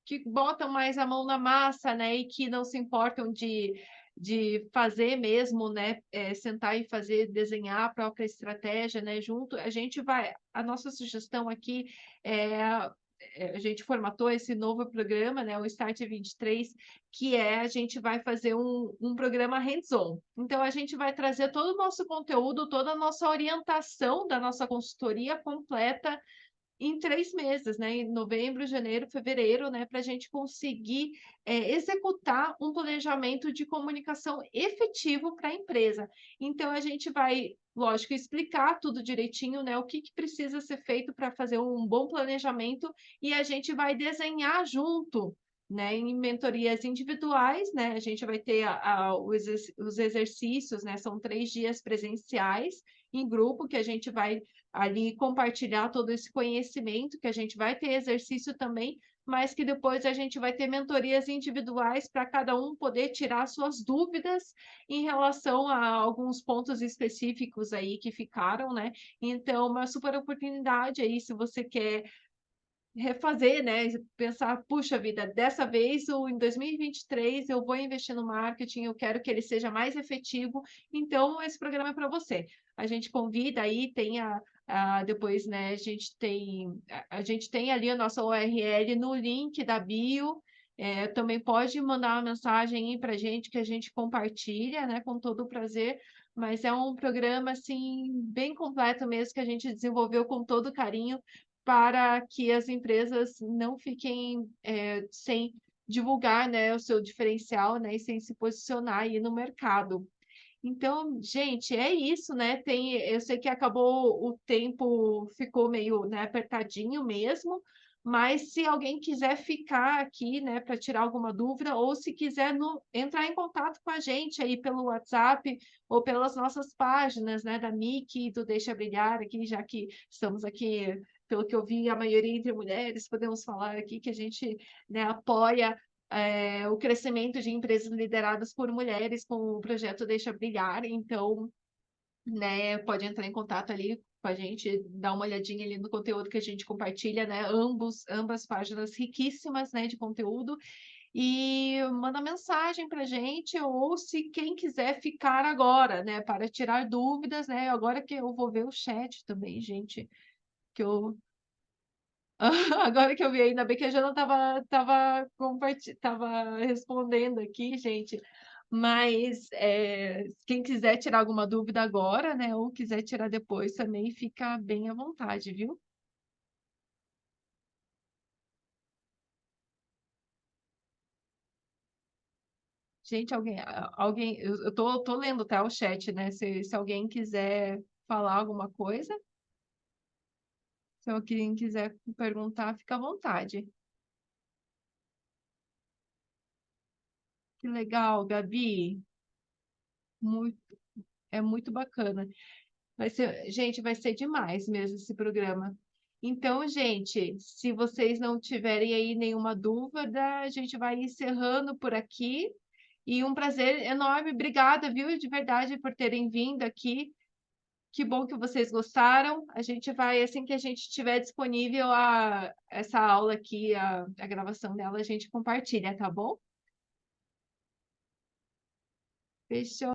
Speaker 1: que botam mais a mão na massa, né, e que não se importam de fazer mesmo, né, sentar e fazer, desenhar a própria estratégia, né, junto, a nossa sugestão aqui é a gente formatou esse novo programa, né, o Start 23, que a gente vai fazer um programa hands-on. Então, a gente vai trazer todo o nosso conteúdo, toda a nossa orientação da nossa consultoria completa em 3 meses, né? Em novembro, janeiro, fevereiro, né? Para a gente conseguir executar um planejamento de comunicação efetivo para a empresa. Então, a gente vai, lógico, explicar tudo direitinho, né? O que precisa ser feito para fazer um bom planejamento e a gente vai desenhar junto. Né, em mentorias individuais, né, a gente vai ter os exercícios, né, são 3 dias presenciais em grupo que a gente vai ali compartilhar todo esse conhecimento, que a gente vai ter exercício também, mas que depois a gente vai ter mentorias individuais para cada um poder tirar suas dúvidas em relação a alguns pontos específicos aí que ficaram, né? Então, uma super oportunidade aí, se você quer refazer, né? Pensar, puxa vida, dessa vez, ou em 2023, eu vou investir no marketing, eu quero que ele seja mais efetivo, então esse programa é para você. A gente convida aí, depois, né, a gente tem ali a nossa URL no link da bio, Também pode mandar uma mensagem aí para a gente que a gente compartilha, né, com todo o prazer. Mas é um programa assim bem completo mesmo que a gente desenvolveu com todo carinho para que as empresas não fiquem sem divulgar, né, o seu diferencial, né, e sem se posicionar aí no mercado. Então, gente, é isso, né? Eu sei que acabou o tempo, ficou meio, né, apertadinho mesmo, mas se alguém quiser ficar aqui, né, para tirar alguma dúvida, ou se quiser entrar em contato com a gente aí pelo WhatsApp ou pelas nossas páginas, né, da Mickey, do Deixa Brilhar aqui, já que estamos aqui, pelo que eu vi, a maioria entre mulheres, podemos falar aqui que a gente, né, apoia o crescimento de empresas lideradas por mulheres com o projeto Deixa Brilhar. Então, né, pode entrar em contato ali com a gente, dar uma olhadinha ali no conteúdo que a gente compartilha, né? Ambas páginas riquíssimas, né, de conteúdo. E manda mensagem para a gente, ou se quem quiser ficar agora, né, para tirar dúvidas, né? Agora que eu vou ver o chat também, gente, que eu agora que eu vi, ainda bem que a Jana tava respondendo aqui, gente. Mas quem quiser tirar alguma dúvida agora, né, ou quiser tirar depois também, fica bem à vontade, viu? Gente, eu tô lendo, tá, o chat, né? Se alguém quiser falar alguma coisa, se alguém quiser perguntar, fica à vontade. Que legal, Gabi. Muito, é muito bacana. Gente, vai ser demais mesmo esse programa. Então, gente, se vocês não tiverem aí nenhuma dúvida, a gente vai encerrando por aqui. E um prazer enorme. Obrigada, viu, de verdade, por terem vindo aqui. Que bom que vocês gostaram. A gente vai, assim que a gente tiver disponível essa aula aqui, a gravação dela, a gente compartilha, tá bom? Fechou.